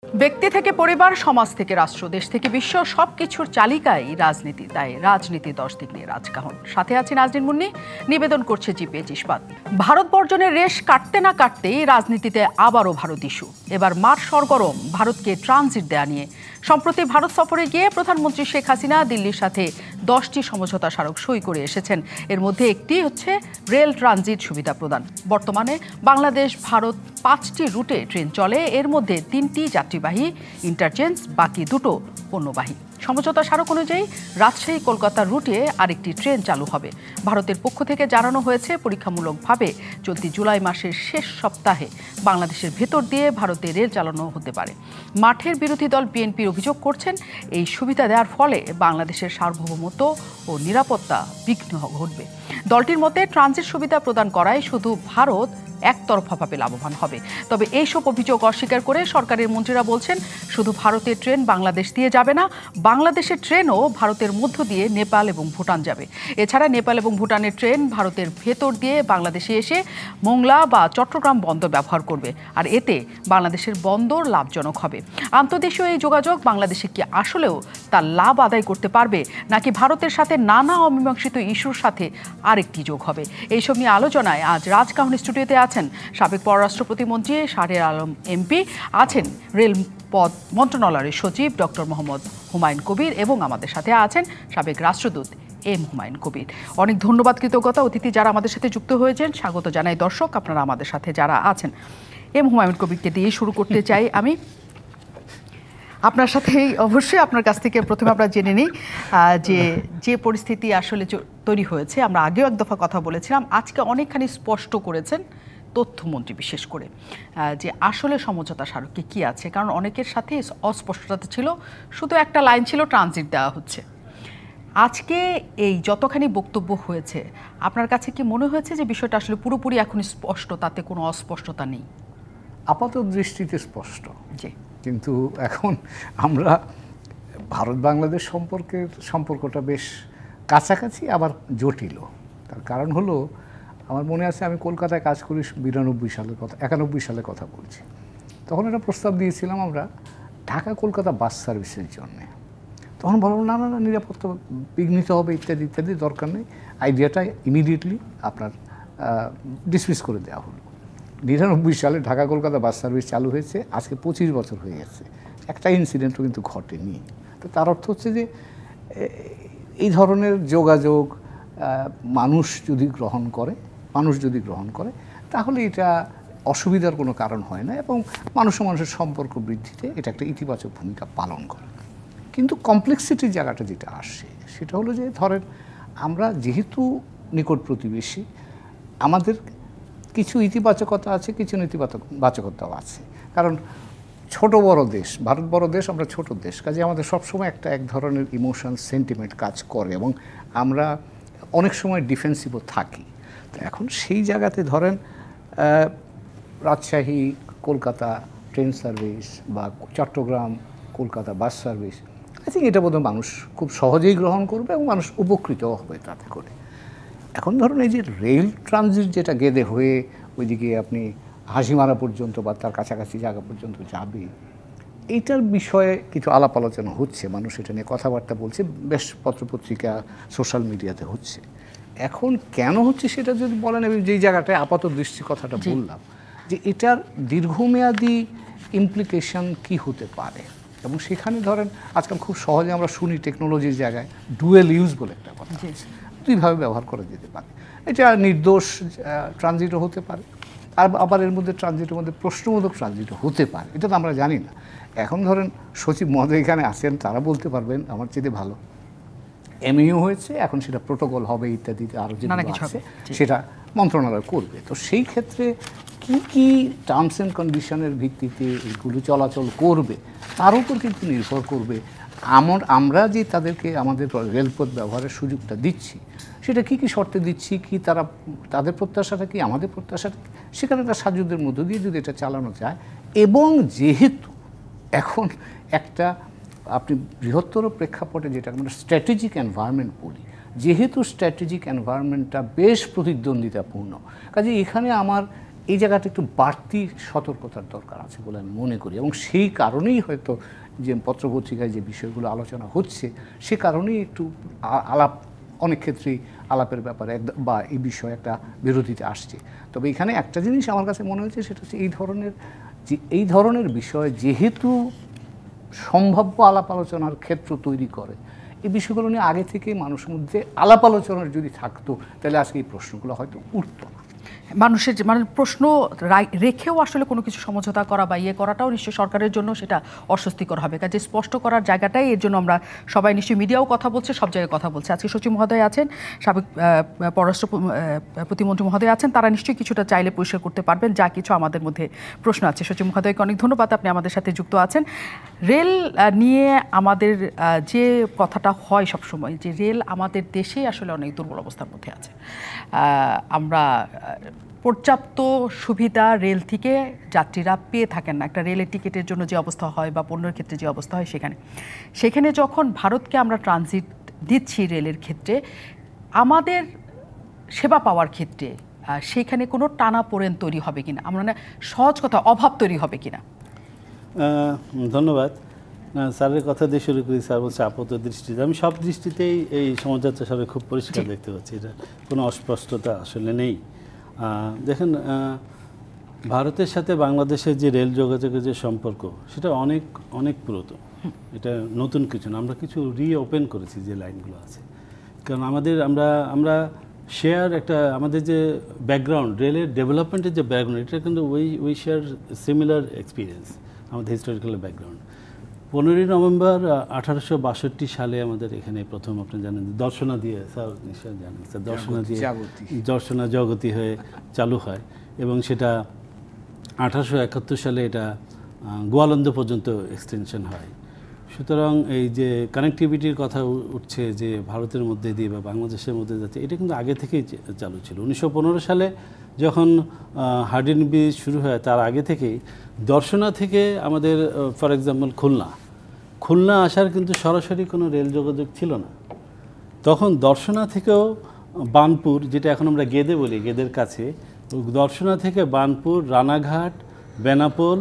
ব্যক্তি থেকে পরিবার, সমাজ থেকে রাষ্ট্র, দেশ থেকে বিশ্ব, সবকিছুর চালিকাই রাজনীতি। তাই রাজনীতি 10 দিক নিয়ে রাজকাহন। সাথে আছি নাজনীন মুন্নি, নিবেদন করছে জিপিএইচ ইস্পাত। ভারত বর্জনের রেশ কাটতে না কাটতেই রাজনীতিতে আবারও ভারত ইস্যু। এবার মাঠ সরগরম ভারতকে ট্রানজিট দেয়া নিয়ে। সম্প্রতি ভারত সফরে গিয়ে প্রধানমন্ত্রী শেখ হাসিনা দিল্লির সাথে 10টি সমঝোতা স্মারক সই করে এসেছেন। এর মধ্যে একটি হচ্ছে রেল ট্রানজিট সুবিধা প্রদান। বর্তমানে বাংলাদেশ ভারত 5টি রুটে ট্রেন চলে, এর মধ্যে 3টি যাত্রীবাহী ইন্টারচেঞ্জ, বাকি 2টো পণ্যবাহী। সমঝোতা স্মারক অনুযায়ী রাজশাহী কলকাতা রুটে আরেকটি ট্রেন চালু হবে। ভারতের পক্ষ থেকে জানানো হয়েছে পরীক্ষামূলকভাবে চলতি জুলাই মাসের শেষ সপ্তাহে বাংলাদেশের ভেতর দিয়ে ভারতে রেল চালানো হতে পারে। মাঠের বিরোধী দল বিএনপির অভিযোগ করছেন, এই সুবিধা দেওয়ার ফলে বাংলাদেশের সার্বভৌমত্ব ও নিরাপত্তা বিঘ্ন ঘটবে। দলটির মতে ট্রানজিট সুবিধা প্রদান করায় শুধু ভারত একতরফাভাবে লাভবান হবে। তবে এইসব অভিযোগ অস্বীকার করে সরকারের মন্ত্রীরা বলছেন, শুধু ভারতের ট্রেন বাংলাদেশ দিয়ে যাবে না, বাংলাদেশের ট্রেনও ভারতের মধ্য দিয়ে নেপাল এবং ভুটান যাবে। এছাড়া নেপাল এবং ভুটানের ট্রেন ভারতের ভেতর দিয়ে বাংলাদেশে এসে মোংলা বা চট্টগ্রাম বন্দর ব্যবহার করবে। আর এতে বাংলাদেশের বন্দর লাভজনক হবে। আন্তর্দেশীয় এই যোগাযোগ বাংলাদেশে কি আসলেও তার লাভ আদায় করতে পারবে, নাকি ভারতের সাথে নানা অমীমাংসিত ইস্যুর সাথে আরেকটি যোগ হবে? এইসব নিয়ে আলোচনায় আজ রাজকাহন স্টুডিওতে আছেন সাবেক পররাষ্ট্র প্রতিমন্ত্রী শাহরিয়ার আলম এমপি, আছেন রেলপথ মন্ত্রণালয়ের সচিব ডক্টর মোহাম্মদ হুমায়ুন কবির এবং আমাদের সাথে আছেন সাবেক রাষ্ট্রদূত এম হুমায়ুন কবির। অনেক ধন্যবাদ, কৃতজ্ঞতা। অতিথি যারা আমাদের সাথে যুক্ত হয়েছেন স্বাগত জানাই। দর্শক আপনারা আমাদের সাথে যারা আছেন, এম হুমায়ুন কবিরকে দিয়ে শুরু করতে চাই আমি। আপনার সাথেই অবশ্যই আপনার কাছ থেকে প্রথমে আমরা জেনে নিই যে পরিস্থিতি আসলে তৈরি হয়েছে। আমরা আগেও এক দফা কথা বলেছিলাম, আজকে অনেকখানি স্পষ্ট করেছেন তথ্যমন্ত্রী বিশেষ করে, যে আসলে সমঝোতা স্মারকে কী আছে। কারণ অনেকের সাথে অস্পষ্টতা ছিল, শুধু একটা লাইন ছিল ট্রানজিট দেওয়া হচ্ছে। আজকে এই যতখানি বক্তব্য হয়েছে, আপনার কাছে কি মনে হয়েছে যে বিষয়টা আসলে পুরোপুরি এখন স্পষ্ট, তাতে কোনো অস্পষ্টতা নেই? আপাত দৃষ্টিতে স্পষ্ট, জি। কিন্তু এখন আমরা ভারত বাংলাদেশ সম্পর্কটা বেশ কাছাকাছি, আবার জটিল। তার কারণ হলো, আমার মনে আছে আমি কলকাতায় কাজ করি 91 সালের কথা বলছি। তখন একটা প্রস্তাব দিয়েছিলাম আমরা ঢাকা কলকাতা বাস সার্ভিসের জন্যে। তখন বললাম না না না, নিরাপত্তা বিঘ্নিত হবে ইত্যাদি ইত্যাদি, দরকার নেই। আইডিয়াটা ইমিডিয়েটলি আপনার ডিসমিস করে দেওয়া হলো। 99 সালে ঢাকা কলকাতা বাস সার্ভিস চালু হয়েছে, আজকে 25 বছর হয়ে গেছে, একটা ইনসিডেন্টও কিন্তু ঘটেনি। তো তার অর্থ হচ্ছে যে এই ধরনের যোগাযোগ মানুষ যদি গ্রহণ করে তাহলে এটা অসুবিধার কোনো কারণ হয় না, এবং মানুষের সম্পর্ক বৃদ্ধিতে এটা একটা ইতিবাচক ভূমিকা পালন করে। কিন্তু কমপ্লেক্সিটির জায়গাটা যেটা আসে সেটা হলো যে, ধরেন আমরা যেহেতু নিকট প্রতিবেশী, আমাদের কিছু ইতিবাচকতা আছে, কিছু নেতিবাচকতাও আছে। কারণ ছোট বড় দেশ, ভারত বড় দেশ, আমরা ছোট দেশ, কাজে আমাদের সবসময় এক ধরনের ইমোশন সেন্টিমেন্ট কাজ করে, এবং আমরা অনেক সময় ডিফেন্সিভও থাকি। তো এখন সেই জায়গাতে ধরেন রাজশাহী কলকাতা ট্রেন সার্ভিস বা Chittagong Kolkata bus service, I think এটা বোধহয় মানুষ খুব সহজেই গ্রহণ করবে এবং মানুষ উপকৃত হবে তাতে করে। এখন ধরুন এই যে রেল ট্রানজিট যেটা গেদে হয়ে ওইদিকে আপনি হাসিমারা পর্যন্ত বা তার কাছাকাছি জায়গা পর্যন্ত যাবে, এইটার বিষয়ে কিছু আলাপ আলোচনা হচ্ছে, মানুষ এটা নিয়ে কথাবার্তা বলছে, বেশ পত্রপত্রিকা সোশ্যাল মিডিয়াতে হচ্ছে। এখন কেন হচ্ছে সেটা যদি বলেন, আমি যেই জায়গাটায় আপাত দৃষ্টি কথাটা বললাম, যে এটার দীর্ঘমেয়াদী ইমপ্লিকেশন কি হতে পারে, এবং সেখানে ধরেন আজকাল খুব সহজে আমরা শুনি টেকনোলজির জায়গায় ডুয়েল ইউজ বলে একটা কথা, দুইভাবে ব্যবহার করা যেতে পারে। এটা নির্দোষ ট্রানজিটও হতে পারে, আর আবার এর মধ্যে ট্রানজিটের মধ্যে প্রশ্নবোধক ট্রানজিটও হতে পারে, এটা তো আমরা জানি না। এখন ধরেন সচিব মহোদয় এখানে আছেন, তারা বলতে পারবেন আমার চেয়ে ভালো। এমইউ হয়েছে, এখন সেটা প্রোটোকল হবে ইত্যাদি, আরও যেগুলো আছে সেটা মন্ত্রণালয় করবে। তো সেই ক্ষেত্রে কি কি টার্মস অ্যান্ড কন্ডিশনের ভিত্তিতে এগুলো চলাচল করবে তার উপর কিন্তু নির্ভর করবে আমরা যে তাদেরকে আমাদের রেলপথ ব্যবহারের সুযোগটা দিচ্ছি, সেটা কি কি শর্তে দিচ্ছি, কি তারা তাদের প্রত্যাশাটা কি, আমাদের প্রত্যাশাটা কি, সেখানে একটা সাহায্যের মধ্য দিয়ে যদি এটা চালানো যায়। এবং যেহেতু এখন একটা আপনি বৃহত্তর প্রেক্ষাপটে যেটা আমরা স্ট্র্যাটেজিক এনভায়রনমেন্ট বলি, যেহেতু স্ট্র্যাটেজিক এনভায়রনমেন্টটা বেশ প্রতিদ্বন্দ্বিতাপূর্ণ, কাজে এখানে আমার এই জায়গাটা একটু বাড়তি সতর্কতার দরকার আছে বলে আমি মনে করি, এবং সেই কারণেই হয়তো যে পত্রপত্রিকায় যে বিষয়গুলো আলোচনা হচ্ছে সে কারণেই একটু আলাপ অনেক ক্ষেত্রেই আলাপের ব্যাপারে বা এই বিষয়ে একটা বিরোধিতা আসছে। তবে এখানে একটা জিনিস আমার কাছে মনে হচ্ছে, সেটা হচ্ছে এই ধরনের বিষয় যেহেতু সম্ভাব্য আলাপ আলোচনার ক্ষেত্র তৈরি করে, এই বিষয়গুলো নিয়ে আগে থেকে মানুষের মধ্যে আলাপ আলোচনার যদি থাকতো তাহলে আজকে এই প্রশ্নগুলো হয়তো উঠত না। মানুষের মানে প্রশ্ন রেখেও আসলে কোনো কিছু সমঝোতা করা বা ইয়ে করাটাও নিশ্চয়ই সরকারের জন্য সেটা অস্বস্তিকর হবে, কাজে স্পষ্ট করার জায়গাটাই এর জন্য আমরা সবাই নিশ্চয়ই মিডিয়াও কথা বলছে, সব জায়গায় কথা বলছে। আজকে সচিব মহোদয় আছেন, সাবেক পররাষ্ট্র প্রতিমন্ত্রী মহোদয় আছেন, তারা নিশ্চয়ই কিছুটা চাইলে পরিষ্কার করতে পারবেন যা কিছু আমাদের মধ্যে প্রশ্ন আছে। সচিব মহোদয়কে অনেক ধন্যবাদ, আপনি আমাদের সাথে যুক্ত আছেন। রেল নিয়ে আমাদের যে কথাটা হয় সবসময়, যে রেল আমাদের দেশেই আসলে অনেক দুর্বল অবস্থার মধ্যে আছে। আমরা পর্যাপ্ত সুবিধা রেল থেকে যাত্রীরা পেয়ে থাকেন না। একটা রেলের টিকিটের জন্য যে অবস্থা হয় বা পণ্যের ক্ষেত্রে যে অবস্থা হয়, সেখানে যখন ভারতকে আমরা ট্রানজিট দিচ্ছি রেলের ক্ষেত্রে, আমাদের সেবা পাওয়ার ক্ষেত্রে সেইখানে কোনো টানাপোড়েন তৈরি হবে কিনা, আমরা না সহজ কথা অভাব তৈরি হবে কিনা? ধন্যবাদ। স্যারের কথা দিয়ে শুরু করি। স্যার বলছে আপাত দৃষ্টিতে, আমি সব দৃষ্টিতেই এই সমঝোতা সবে খুব পরিষ্কার দেখতে পাচ্ছি, এটা কোনো অস্পষ্টতা আসলে নেই। দেখেন, ভারতের সাথে বাংলাদেশের যে রেল যোগাযোগের যে সম্পর্ক, সেটা অনেক অনেক পুরাতন, এটা নতুন কিছু না। আমরা কিছু রিওপেন করেছি যে লাইনগুলো আছে, কারণ আমরা শেয়ার একটা আমাদের যে ব্যাকগ্রাউন্ড, রেলের ডেভেলপমেন্টের যে ব্যাকগ্রাউন্ড, এটা কিন্তু উই শেয়ার সিমিলার এক্সপিরিয়েন্স, আমাদের হিস্টোরিক্যাল ব্যাকগ্রাউন্ড। 15ই নভেম্বর 1862 সালে আমাদের এখানে প্রথম, আপনি জানেন, দর্শনা দিয়ে, স্যার নিশ্চয় জানেন স্যার, দর্শনা জগতী হয়ে চালু হয়, এবং সেটা 1871 সালে এটা গোয়ালন্দ পর্যন্ত এক্সটেনশন হয়। সুতরাং এই যে কানেক্টিভিটির কথা উঠছে যে ভারতের মধ্যে দিয়ে বা বাংলাদেশের মধ্যে যাচ্ছে, এটা কিন্তু আগে থেকেই চালু ছিল। 1915 সালে যখন হার্ডিন ব্রিজ শুরু হয়, তার আগে থেকেই দর্শনা থেকে আমাদের ফর এক্সাম্পল খুলনা আসার কিন্তু সরাসরি কোনো রেল যোগাযোগ ছিল না। তখন দর্শনা থেকেও বানপুর, যেটা এখন আমরা গেদে বলি, গেদের কাছে, দর্শনা থেকে বানপুর, রানাঘাট, বেনাপোল,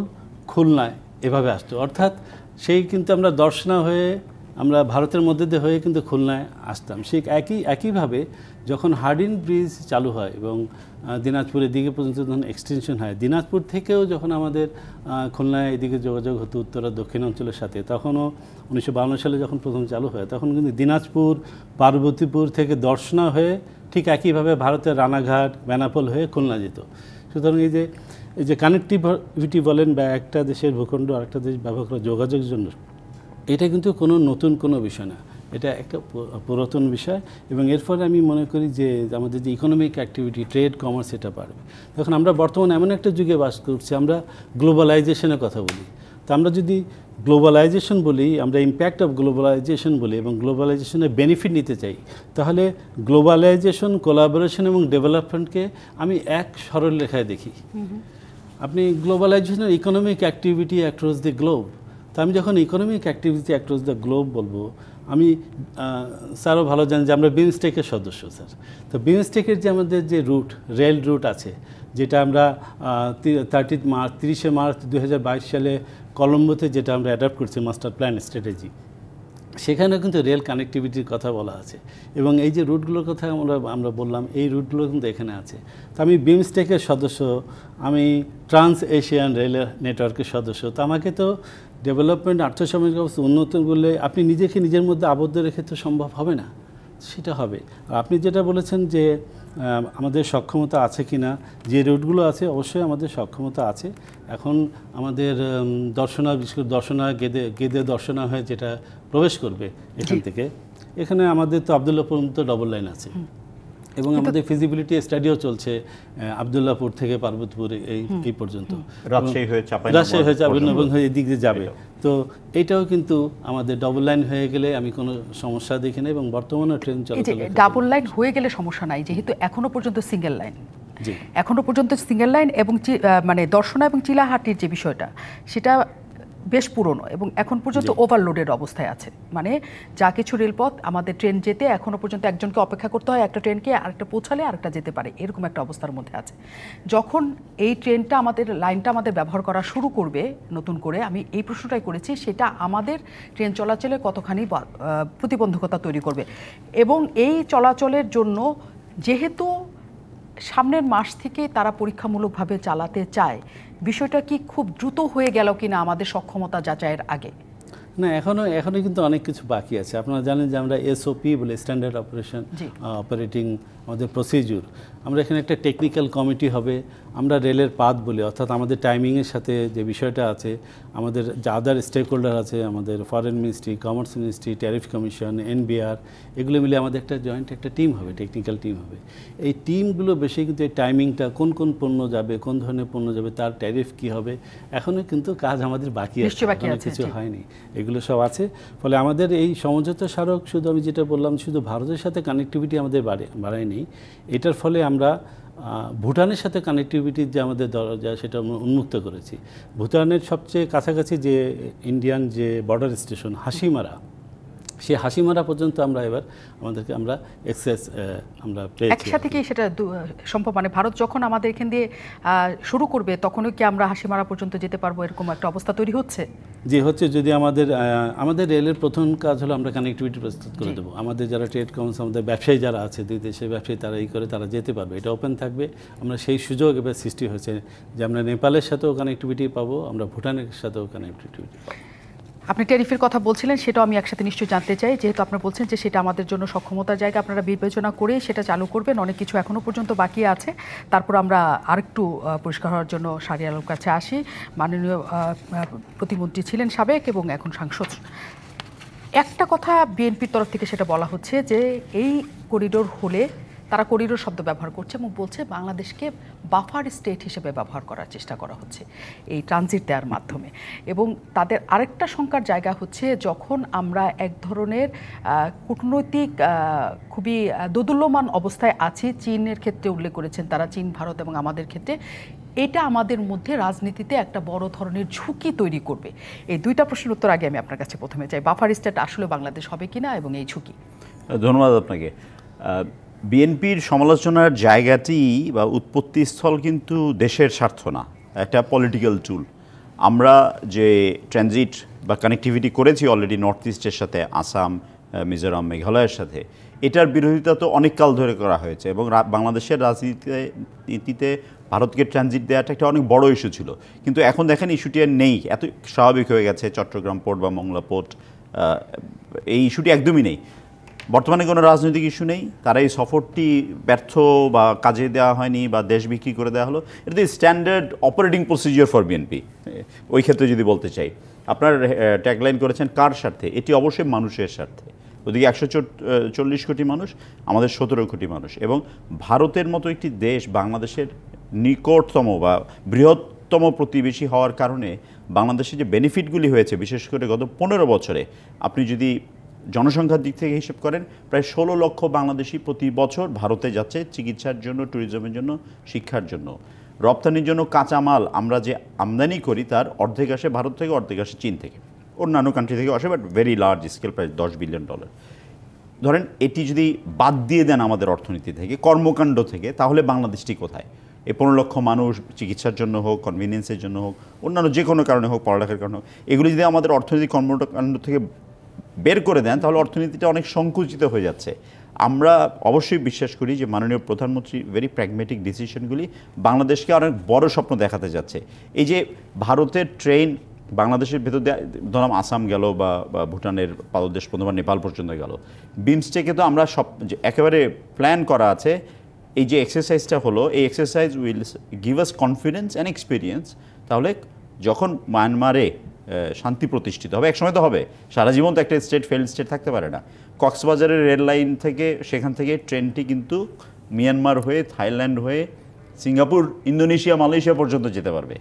খুলনায় এভাবে আসতো। অর্থাৎ সেই কিন্তু আমরা দর্শনা হয়ে, আমরা ভারতের মধ্যে দিয়ে হয়ে কিন্তু খুলনায় আসতাম। সেই একইভাবে যখন হার্ডিন ব্রিজ চালু হয় এবং দিনাজপুরের দিকে পর্যন্ত যখন এক্সটেনশন হয়, দিনাজপুর থেকেও যখন আমাদের খুলনায় এদিকে যোগাযোগ হতো উত্তর আর দক্ষিণ অঞ্চলের সাথে, তখনও 1952 সালে যখন প্রথম চালু হয়, তখন কিন্তু দিনাজপুর, পার্বতীপুর থেকে দর্শনা হয়ে ঠিক একইভাবে ভারতের রানাঘাট, বেনাপোল হয়ে খুলনা যেত। সুতরাং এই যে কানেক্টিভিটি বলেন বা একটা দেশের ভূখণ্ড আরেকটা দেশ ব্যবহার করা যোগাযোগের জন্য, এটা কিন্তু কোনো নতুন কোনো বিষয় না, এটা একটা পুরাতন বিষয়। এবং এর ফলে আমি মনে করি যে আমাদের যে ইকোনমিক অ্যাক্টিভিটি, ট্রেড, কমার্স, এটা পারবে। তখন আমরা বর্তমানে এমন একটা যুগে বাস করছি, আমরা গ্লোবালাইজেশনের কথা বলি। তো আমরা যদি গ্লোবালাইজেশন বলি, আমরা ইম্প্যাক্ট অফ গ্লোবালাইজেশন বলি এবং গ্লোবালাইজেশনের বেনিফিট নিতে চাই, তাহলে গ্লোবালাইজেশন, কোলাবোরেশন এবং ডেভেলপমেন্টকে আমি এক সরল রেখায় দেখি। আপনি গ্লোবালাইজেশনের economic activity across the globe, তো আমি যখন economic activity across the globe বলবো, আমি স্যারও ভালো জানেন যে আমরা বিমস্টেকের সদস্য স্যার। তো বিমস্টেকের যে আমাদের যে রেল রুট আছে, যেটা আমরা 30 মার্চ 2022 সালে কলম্বোতে যেটা আমরা অ্যাডাপ্ট করছি মাস্টার প্ল্যান স্ট্র্যাটেজি, সেখানেও কিন্তু রেল কানেক্টিভিটির কথা বলা আছে। এবং এই যে রুটগুলোর কথা আমরা বললাম, এই রুটগুলো কিন্তু এখানে আছে। তো আমি বিমস্টেকের সদস্য, আমি ট্রান্স এশিয়ান রেল নেটওয়ার্কের সদস্য। তো আমাকে তো ডেভেলপমেন্ট, আর্থসামাজিক অবস্থা উন্নত বললে আপনি নিজেকে নিজের মধ্যে আবদ্ধ রেখে তো সম্ভব হবে না, সেটা হবে। আর আপনি যেটা বলেছেন যে আমাদের সক্ষমতা আছে কি না, যে রুটগুলো আছে অবশ্যই আমাদের সক্ষমতা আছে। এখন আমাদের দর্শনা, বিশেষ করে দর্শনা, গেদে দর্শনা হয়ে যেটা প্রবেশ করবে এখান থেকে, এখানে আমাদের তো আবদুল্লাহপুর পর্যন্ত ডবল লাইন আছে এবং আমাদের ফিজিবিলিটি স্টাডিও চলছে আবদুল্লাহপুর থেকে পার্বতীপুর এই পর্যন্ত, রাজশাহী হয়ে চাঁপাইনবাবগঞ্জ হয়ে এদিক দিয়ে যাবে। তো এটাও কিন্তু আমাদের ডবল লাইন হয়ে গেলে আমি কোনো সমস্যা দেখি না। এবং বর্তমানে ট্রেন চলাচল ডাবল লাইন হয়ে গেলে সমস্যা নাই, যেহেতু এখনো পর্যন্ত সিঙ্গেল লাইন, এখনো পর্যন্ত সিঙ্গেল লাইন। এবং মানে দর্শনা এবং চিলাহাটির যে বিষয়টা, সেটা বেশ পুরনো এবং এখন পর্যন্ত ওভারলোডেড অবস্থায় আছে। মানে যা কিছু রেলপথ আমাদের ট্রেন যেতে এখনো পর্যন্ত একজনকে অপেক্ষা করতে হয়, একটা ট্রেনকে আরেকটা পৌঁছালে আরেকটা যেতে পারে, এরকম একটা অবস্থার মধ্যে আছে। যখন এই ট্রেনটা আমাদের লাইনটা আমাদের ব্যবহার করা শুরু করবে নতুন করে, আমি এই প্রশ্নটাই করেছি, সেটা আমাদের ট্রেন চলাচলে কতখানি প্রতিবন্ধকতা তৈরি করবে। এবং এই চলাচলের জন্য যেহেতু সামনের মাস থেকে তারা পরীক্ষামূলকভাবে চালাতে চায়, বিষয়টা কি খুব দ্রুত হয়ে গেল কিনা আমাদের সক্ষমতা যাচাইয়ের আগে? না, এখনো কিন্তু অনেক কিছু বাকি আছে। আপনারা জানেন যে আমরা এসওপি বলে স্ট্যান্ডার্ড অপারেটিং আমাদের প্রসিডিউর, আমরা এখানে একটা টেকনিক্যাল কমিটি হবে, আমরা রেলের পাথ বলি, অর্থাৎ আমাদের টাইমিংয়ের সাথে যে বিষয়টা আছে, আমাদের যে আদার স্টেক হোল্ডার আছে, আমাদের foreign ministry, commerce ministry, tariff commission, NBR, এগুলো মিলে আমাদের একটা জয়েন্ট একটা টিম হবে, টেকনিক্যাল টিম হবে। এই টিমগুলো বেশি কিন্তু এই টাইমিংটা, কোন কোন পণ্য যাবে, কোন ধরনের পণ্য যাবে, তার ট্যারিফ কী হবে, এখনও কিন্তু কাজ আমাদের বাকি আছে, কিছু হয়নি, এগুলো সব আছে। ফলে আমাদের এই সমঝোতা স্মারক, শুধু আমি যেটা বললাম, শুধু ভারতের সাথে কানেক্টিভিটি আমাদের বাড়ায়নি, এটার ফলে আমরা ভুটানের সাথে কানেক্টিভিটির যে আমাদের দরজা, সেটা আমরা উন্মুক্ত করেছি। ভুটানের সবচেয়ে কাছাকাছি যে ইন্ডিয়ান যে বর্ডার স্টেশন হাসিমারা, সেই হাসিমারা পর্যন্ত আমরা এবার আমরা এক্সেস আমরা পেয়েছি। একসাথে কি সেটা সম্ভব? মানে ভারত যখন আমাদের এখান দিয়ে শুরু করবে তখনই কি আমরা হাসিমারা পর্যন্ত যেতে পারবো, এরকম একটা অবস্থা তৈরি হচ্ছে? যে হচ্ছে, যদি আমাদের রেলের প্রথম কাজ হলো আমরা কানেক্টিভিটি প্রস্তুত করে দেবো। আমাদের যারা ট্রেড কাউন্সিল, আমাদের ব্যবসায়ী যারা আছে দুই দেশের ব্যবসায়ী, তারা তারা যেতে পারবে, এটা ওপেন থাকবে। আমরা সেই সুযোগ এবার সৃষ্টি হয়েছে যে আমরা নেপালের সাথেও কানেক্টিভিটি পাবো, আমরা ভুটানের সাথেও কানেক্টিভিটি পাবো। আপনি ট্যারিফের কথা বলছিলেন, সেটাও আমি একসাথে নিশ্চয়ই জানতে চাই, যেহেতু আপনারা বলছেন যে সেটা আমাদের জন্য সক্ষমতার জায়গা, আপনারা বিবেচনা করে সেটা চালু করবেন। অনেক কিছু এখনও পর্যন্ত বাকি আছে। তারপর আমরা আরেকটু পরিষ্কার হওয়ার জন্য শাহরিয়ারের কাছে আসি। মাননীয় প্রতিমন্ত্রী ছিলেন সাবেক এবং এখন সাংসদ। একটা কথা বিএনপির তরফ থেকে সেটা বলা হচ্ছে যে এই করিডোর হলে, তারা করিডোর শব্দ ব্যবহার করছে এবং বলছে বাংলাদেশকে বাফার স্টেট হিসেবে ব্যবহার করার চেষ্টা করা হচ্ছে এই ট্রানজিট দেওয়ার মাধ্যমে। এবং তাদের আরেকটা শঙ্কার জায়গা হচ্ছে, যখন আমরা এক ধরনের কূটনৈতিক খুবই দোদুল্যমান অবস্থায় আছি, চীনের ক্ষেত্রে উল্লেখ করেছেন তারা, চীন, ভারত এবং আমাদের ক্ষেত্রে, এটা আমাদের মধ্যে রাজনীতিতে একটা বড় ধরনের ঝুঁকি তৈরি করবে। এই দুইটা প্রশ্নের উত্তর আগে আমি আপনার কাছে প্রথমে চাই। বাফার স্টেট আসলে বাংলাদেশ হবে কিনা এবং এই ঝুঁকি। ধন্যবাদ আপনাকে। বিএনপির সমালোচনার জায়গাটি বা উৎপত্তিস্থল কিন্তু দেশের স্বার্থ না, একটা পলিটিক্যাল টুল। আমরা যে ট্রানজিট বা কানেক্টিভিটি করেছি অলরেডি নর্থ ইস্টের সাথে, আসাম, মিজোরাম, মেঘালয়ের সাথে, এটার বিরোধিতা তো অনেক কাল ধরে করা হয়েছে এবং বাংলাদেশের রাজনীতিতে ভারতকে ট্রানজিট দেওয়াটা একটা অনেক বড় ইস্যু ছিল। কিন্তু এখন দেখেন ইস্যুটি আর নেই, এত স্বাভাবিক হয়ে গেছে। চট্টগ্রাম পোর্ট বা মংলা পোর্ট, এই ইস্যুটি একদমই নেই। বর্তমানে কোনো রাজনৈতিক ইস্যু নেই। তারা এই সফরটি ব্যর্থ বা কাজে দেওয়া হয়নি বা দেশ বিক্রি করে দেওয়া হলো, এটা standard operating procedure for BNP. ওই ক্ষেত্রে যদি বলতে চাই, আপনার ট্যাগলাইন করেছেন কার স্বার্থে, এটি অবশ্যই মানুষের স্বার্থে। ওদিকে 140 কোটি মানুষ, আমাদের 17 কোটি মানুষ, এবং ভারতের মতো একটি দেশ বাংলাদেশের নিকটতম বা বৃহত্তম প্রতিবেশী হওয়ার কারণে বাংলাদেশে যে বেনিফিটগুলি হয়েছে, বিশেষ করে গত 15 বছরে, আপনি যদি জনসংখ্যার দিক থেকে হিসেব করেন, প্রায় 16 লক্ষ বাংলাদেশি প্রতি বছর ভারতে যাচ্ছে চিকিৎসার জন্য, ট্যুরিজমের জন্য, শিক্ষার জন্য। রপ্তানির জন্য কাঁচামাল আমরা যে আমদানি করি তার অর্ধেক আসে ভারত থেকে, অর্ধেক আসে চীন থেকে, অন্যান্য কান্ট্রি থেকে আসে, বাট ভেরি লার্জ স্কেল, প্রায় $10 বিলিয়ন। ধরেন এটি যদি বাদ দিয়ে দেন আমাদের অর্থনীতি থেকে, কর্মকাণ্ড থেকে, তাহলে বাংলাদেশটি কোথায়? এই 15 লক্ষ মানুষ চিকিৎসার জন্য হোক, কনভিনিয়েন্সের জন্য হোক, অন্যান্য যে কোনো কারণে হোক, পড়ালেখার কারণে হোক, এগুলি যদি আমাদের অর্থনৈতিক কর্মকাণ্ড থেকে বের করে দেন, তাহলে অর্থনীতিটা অনেক সংকুচিত হয়ে যাচ্ছে। আমরা অবশ্যই বিশ্বাস করি যে মাননীয় প্রধানমন্ত্রী ভেরি প্র্যাগমেটিক ডিসিশনগুলি বাংলাদেশকে অনেক বড় স্বপ্ন দেখাতে যাচ্ছে। এই যে ভারতের ট্রেন বাংলাদেশের ভেতর দিয়ে ধরলাম আসাম গেল বা ভুটানের পাদদেশ পর্যন্ত, নেপাল পর্যন্ত গেল, বিমস্টেকে তো আমরা সব একেবারে প্ল্যান করা আছে। এই যে এক্সারসাইজটা হলো, এই exercise will give us confidence and experience. তাহলে যখন মায়ানমারে শান্তি প্রতিষ্ঠিত হবে, একসময় তো হবে, সারা জীবন তো একটা স্টেট ফেল্ড স্টেট থাকতে পারে না। কক্সবাজারের রেল লাইন থেকে, সেখান থেকে ট্রেনটি কিন্তু মিয়ানমার হয়ে, থাইল্যান্ড হয়ে, সিঙ্গাপুর, ইন্দোনেশিয়া, মালয়েশিয়া পর্যন্ত যেতে পারবে।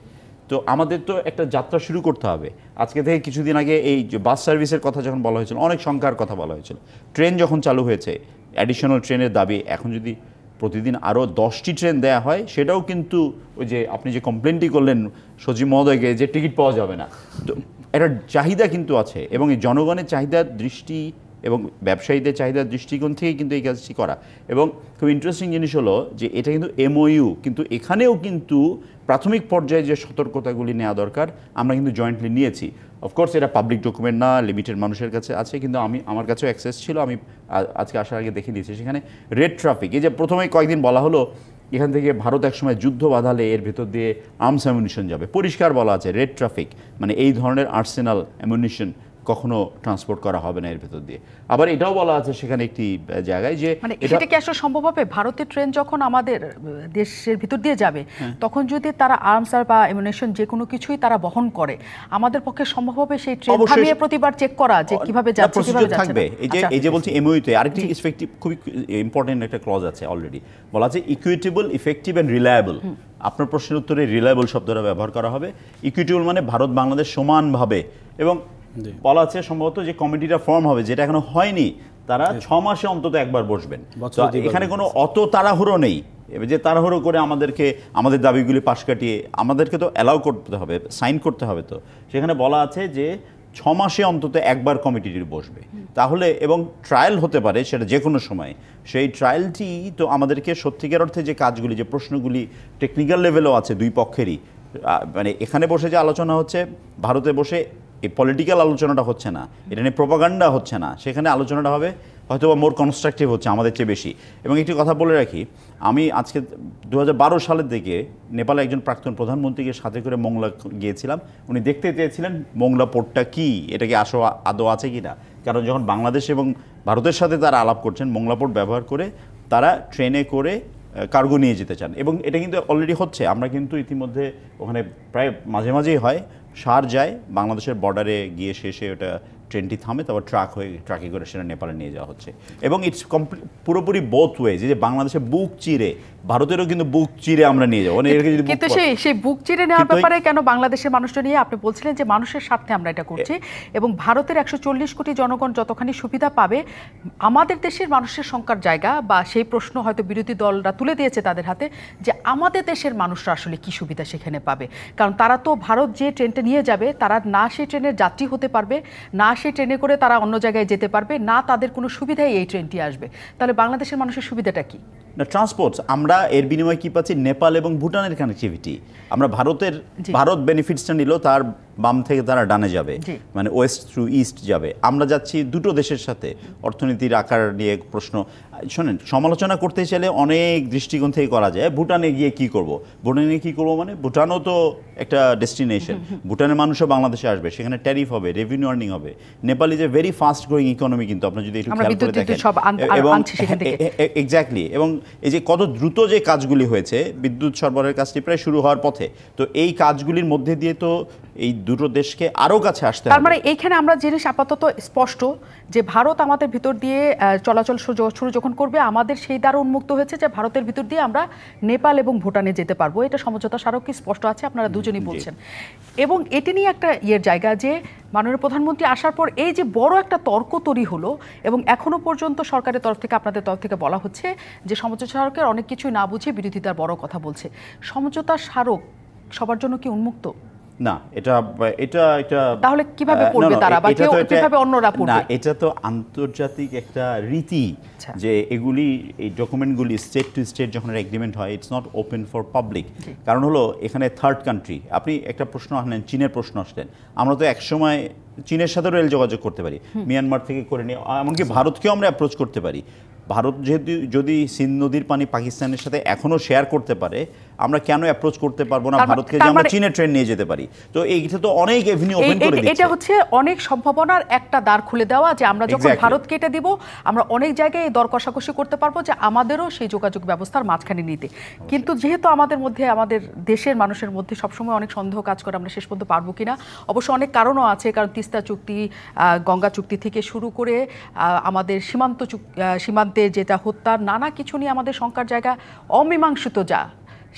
তো আমাদের তো একটা যাত্রা শুরু করতে হবে। আজকে থেকে কিছুদিন আগে এই যে বাস সার্ভিসের কথা যখন বলা হয়েছিল, অনেক সংখ্যার কথা বলা হয়েছিল। ট্রেন যখন চালু হয়েছে, অ্যাডিশনাল ট্রেনের দাবি, এখন যদি প্রতিদিন আরও 10টি ট্রেন দেয়া হয়, সেটাও কিন্তু ওই যে আপনি যে কমপ্লেনটি করলেন সচিব মহোদয়কে যে টিকিট পাওয়া যাবে না, তো একটা চাহিদা কিন্তু আছে, এবং এই জনগণের চাহিদার দৃষ্টি এবং ব্যবসায়ীদের চাহিদার দৃষ্টিকোণ থেকে কিন্তু এই কাজটি করা। এবং খুব ইন্টারেস্টিং জিনিস হলো যে এটা কিন্তু MOU, কিন্তু এখানেও কিন্তু প্রাথমিক পর্যায়ে যে সতর্কতাগুলি নেওয়া দরকার আমরা কিন্তু জয়েন্টলি নিয়েছি। অফকোর্স এটা পাবলিক ডকুমেন্ট না, লিমিটেড মানুষের কাছে আছে, কিন্তু আমার কাছেও অ্যাক্সেস ছিল, আমি আজকে আসার আগে দেখে নিয়েছি। সেখানে রেড ট্রাফিক, এই যে প্রথমে কয়েকদিন বলা হলো এখান থেকে ভারত একসময় যুদ্ধ বাঁধালে এর ভেতর দিয়ে আর্মস অ্যামুনিশন যাবে, পরিষ্কার বলা আছে রেড ট্রাফিক, মানে এই ধরনের আর্সেনাল অ্যামুনিশন কখনো ট্রান্সপোর্ট করা হবে না এর ভেতর দিয়ে। আবার এটাও বলা আছে সেখানে একটি জায়গায় যে মানে এটা কি আসলে সম্ভব হবে? ভারতের ট্রেন যখন আমাদের দেশের ভিতর দিয়ে যাবে তখন যদি তারা আর্মস বা অ্যামুনিশন যে কোনো কিছুই তারা বহন করে, আমাদের পক্ষে সম্ভব হবে সেই ট্রেন থামিয়ে প্রতিবার চেক করা যে কিভাবে যাচ্ছে কিভাবে যাচ্ছে থাকবে। এই যে বলছি MOU-তে আরেকটি ইফেক্টিভ খুবই ইম্পর্টেন্ট একটা ক্লজ আছে, অলরেডি বলা আছে ইকুইটেবল, ইফেক্টিভ অ্যান্ড রিলায়েবল। আপনার প্রশ্নের উত্তরে রিলায়েবল শব্দটা ব্যবহার করা হবে। ইকুইটেবল মানে ভারত বাংলাদেশ সমানভাবে, এবং বলা আছে সম্ভবত যে কমিটিটা ফর্ম হবে, যেটা এখনো হয়নি, তারা 6 মাসে অন্তত একবার বসবেন। এখানে কোনো অত তাড়াহুড়ো নেই যে তাড়াহুড়ো করে আমাদের দাবিগুলি পাশ কাটিয়ে আমাদেরকে তো অ্যালাউ করতে হবে, সাইন করতে হবে। তো সেখানে বলা আছে যে 6 মাসে অন্তত একবার কমিটিটি বসবে, তাহলে এবং ট্রায়াল হতে পারে সেটা যে কোনো সময়। সেই ট্রায়ালটি তো আমাদেরকে সত্যিকার অর্থে যে কাজগুলি, যে প্রশ্নগুলি টেকনিক্যাল লেভেলও আছে দুই পক্ষেরই, মানে এখানে বসে যে আলোচনা হচ্ছে, ভারতে বসে এই পলিটিক্যাল আলোচনাটা হচ্ছে না, এটা নিয়ে প্রোপাগান্ডা হচ্ছে না, সেখানে আলোচনাটা হবে হয়তো বা মোর কনস্ট্রাকটিভ হচ্ছে আমাদের চেয়ে বেশি। এবং একটি কথা বলে রাখি, আমি আজকে 2012 সালের দিকে নেপালে একজন প্রাক্তন প্রধানমন্ত্রীকে সাথে করে মোংলা গিয়েছিলাম। উনি দেখতে চেয়েছিলেন মোংলা পোর্টটা কি, এটা কি আদৌ আছে কি না, কারণ যখন বাংলাদেশ এবং ভারতের সাথে তারা আলাপ করছেন মোংলা পোর্ট ব্যবহার করে তারা ট্রেনে করে কার্গো নিয়ে যেতে চান, এবং এটা কিন্তু অলরেডি হচ্ছে। আমরা কিন্তু ইতিমধ্যে ওখানে প্রায় মাঝে মাঝেই হয়, সার যায় বাংলাদেশের বর্ডারে গিয়ে শেষে ওটা ট্রেনটি থামে, তারপর ট্রাকে করে সেটা নেপালে নিয়ে যাওয়া হচ্ছে। এবং ইটস পুরোপুরি বোথ ওয়েজ, যে বাংলাদেশে বুক চিরে, ভারতেরও কিন্তু বুক চিরে আমরা নিয়ে যাবো। কিন্তু সেই বুক চিরে নেওয়ার ব্যাপারে কেন বাংলাদেশের মানুষটা নিয়ে আপনি বলছিলেন যে মানুষের স্বার্থে আমরা এটা করছি, এবং ভারতের 140 কোটি জনগণ যতখানি সুবিধা পাবে, আমাদের দেশের মানুষের সংখ্যার জায়গা বা সেই প্রশ্ন হয়তো বিরোধী দলরা তুলে দিয়েছে তাদের হাতে, যে আমাদের দেশের মানুষরা আসলে কি সুবিধা সেখানে পাবে। কারণ তারা তো ভারত যে ট্রেনটা নিয়ে যাবে, তারা না সেই ট্রেনের যাত্রী হতে পারবে, না সেই ট্রেনে করে তারা অন্য জায়গায় যেতে পারবে, না তাদের কোনো সুবিধাই এই ট্রেনটি আসবে। তাহলে বাংলাদেশের মানুষের সুবিধাটা কি? না, ট্রান্সপোর্টস আমরা এর বিনিময়ে কি পাচ্ছি? নেপাল এবং ভুটানের কানেক্টিভিটি। আমরা ভারত বেনিফিটসটা নিল, তার বাম থেকে তারা ডানে যাবে, মানে ওয়েস্ট থ্রু ইস্ট যাবে। আমরা যাচ্ছি দুটো দেশের সাথে। অর্থনীতির আকার নিয়ে প্রশ্ন, শোনেন, সমালোচনা করতে চাইলে অনেক দৃষ্টিকোণ থেকে করা যায়। ভুটানে গিয়ে কি করব, ভুটানে কি করব মানে ভুটানও তো একটা ডেস্টিনেশন, ভুটানের মানুষও বাংলাদেশে আসবে, সেখানে ট্যারিফ হবে, রেভিনিউ আর্নিং হবে। Nepal is a very fast growing economy, কিন্তু আপনি যদি একটু খেয়াল করে দেখেন, এবং এক্স্যাক্টলি, এবং এই যে কত দ্রুত যে কাজগুলি হয়েছে, বিদ্যুৎ সরবরাহের কাজটি প্রায় শুরু হওয়ার পথে, তো এই কাজগুলির মধ্যে দিয়ে তো এই দুটো দেশকে আরও কাছে আসতে হবে। তার মানে এইখানে আমরা জিনিস আপাতত স্পষ্ট যে ভারত আমাদের ভিতর দিয়ে চলাচল শুরু যখন করবে, আমাদের সেই দ্বার উন্মুক্ত হয়েছে যে ভারতের ভিতর দিয়ে আমরা নেপাল এবং ভুটানে যেতে পারবো। এটা সমঝোতা স্মারকে স্পষ্ট আছে, আপনারা দুজনই বলছেন। এবং এটি নিয়ে একটা জায়গা যে মাননীয় প্রধানমন্ত্রী আসার পর এই যে বড় একটা তর্ক তৈরি হলো, এবং এখনো পর্যন্ত সরকারের তরফ থেকে, আপনাদের তরফ থেকে বলা হচ্ছে যে সমঝোতা স্মারকের অনেক কিছুই না বুঝে বিরোধিতার বড় কথা বলছে। সমঝোতা স্মারক সবার জন্য কি উন্মুক্ত? না, এটা তাহলে কিভাবে পড়বে তারা, বা কিভাবে অন্যরা পড়বে? না, এটা তো আন্তর্জাতিক একটা রীতি যে এগুলি, এই ডকুমেন্টগুলি স্টেট টু স্টেট যখন এগ্রিমেন্ট হয়, it's not open for public. কারণ হলো এখানে থার্ড কান্ট্রি। আপনি একটা প্রশ্ন আসলেন, চীনের প্রশ্ন আসলেন, আমরা তো একসময় চীনের সাথে রেল যোগাযোগ করতে পারি, মিয়ানমার থেকে করে নিয়ে, এমনকি ভারতকেও আমরা অ্যাপ্রোচ করতে পারি। ভারত যেহেতু যদি সিন্ধ নদীর পানি পাকিস্তানের সাথে এখনও শেয়ার করতে পারে, আমরা কেন অ্যাপ্রোচ করতে পারবো না ভারতকে, যে আমরা চীনের ট্রেন নিয়ে যেতে পারি? তো এইটা তো অনেক এভিনিউ ওপেন করে দিচ্ছে। এটা হচ্ছে অনেক সম্ভাবনার একটা দ্বার খুলে দেওয়া, যে আমরা যখন ভারতকে এটা দিব, আমরা অনেক জায়গায় দর কষাকষি করতে পারবো, যে আমাদেরও সেই যোগাযোগ ব্যবস্থার মাঝখানে নিতে। কিন্তু যেহেতু আমাদের মধ্যে, আমাদের দেশের মানুষের মধ্যে সবসময় অনেক সন্দেহ কাজ করে, আমরা শেষ পর্যন্ত পারবো কিনা। অবশ্য অনেক কারণও আছে, কারণ তিস্তা চুক্তি, গঙ্গা চুক্তি থেকে শুরু করে আমাদের সীমান্তে যেটা হত্যার নানা কিছু নিয়ে আমাদের শঙ্কার জায়গা অমীমাংসিত,